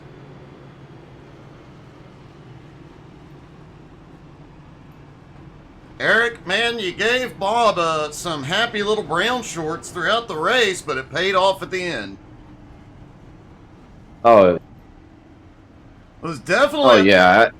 Eric, man, you gave Bob some happy little brown shorts throughout the race, but it paid off at the end. Oh. It was definitely... Oh, yeah.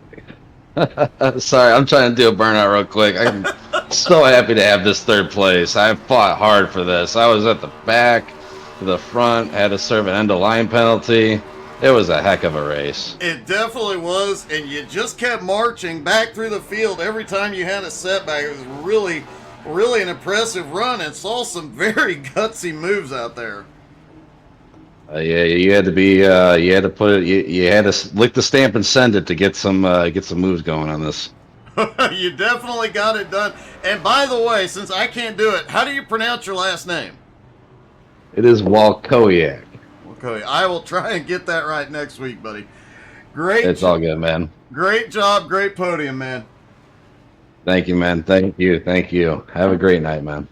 Sorry, I'm trying to do a burnout real quick. I'm so happy to have this third place. I fought hard for this. I was at the back, to the front, had to serve an end-of-line penalty. It was a heck of a race. It definitely was, and you just kept marching back through the field every time you had a setback. It was really, really an impressive run, and saw some very gutsy moves out there. Yeah, you had to be, you had to put it, you had to lick the stamp and send it to get some moves going on this. You definitely got it done. And by the way, since I can't do it, how do you pronounce your last name? It is Walkowiak. Okay, I will try and get that right next week, buddy. Great. It's all good, man. Great job, great podium, man. Thank you, man. Thank you. Thank you. Have a great night, man.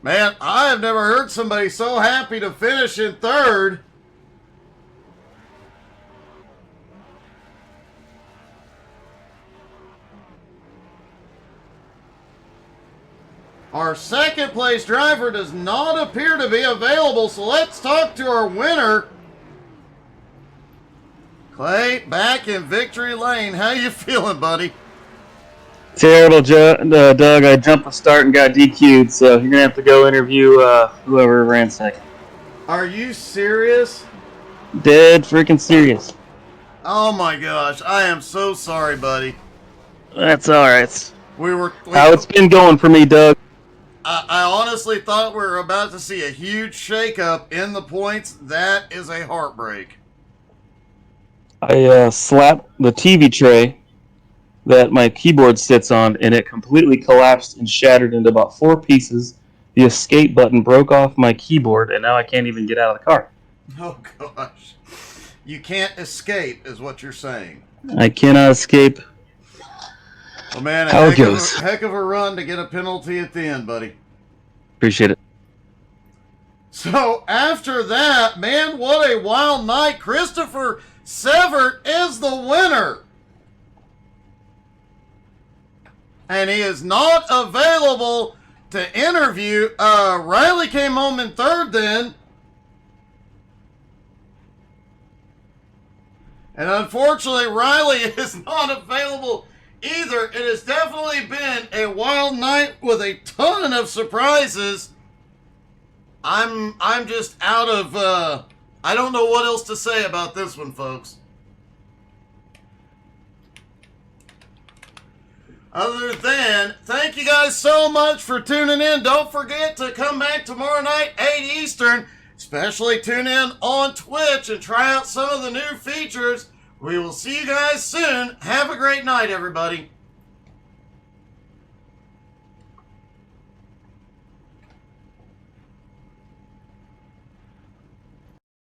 Man, I have never heard somebody so happy to finish in third. Our second place driver does not appear to be available, so let's talk to our winner. Clay, back in victory lane. How you feeling, buddy? Terrible, Doug. I jumped the start and got DQ'd, so you're going to have to go interview whoever ran second. Are you serious? Dead freaking serious. Oh my gosh, I am so sorry, buddy. That's alright. How it's been going for me, Doug. I honestly thought we were about to see a huge shakeup in the points. That is a heartbreak. I slapped the TV tray that my keyboard sits on, and it completely collapsed and shattered into about 4 pieces. The escape button broke off my keyboard, and now I can't even get out of the car. Oh gosh. You can't escape, is what you're saying. I cannot escape. Well, man, How it goes. Heck of a run to get a penalty at the end, buddy. Appreciate it. So after that, man, what a wild night. Christopher Severt is the winner. And he is not available to interview. Riley came home in third then. And unfortunately, Riley is not available either. It has definitely been a wild night with a ton of surprises. I'm just out of, I don't know what else to say about this one, folks. Other than, thank you guys so much for tuning in. Don't forget to come back tomorrow night, 8 Eastern. Especially tune in on Twitch and try out some of the new features. We will see you guys soon. Have a great night, everybody.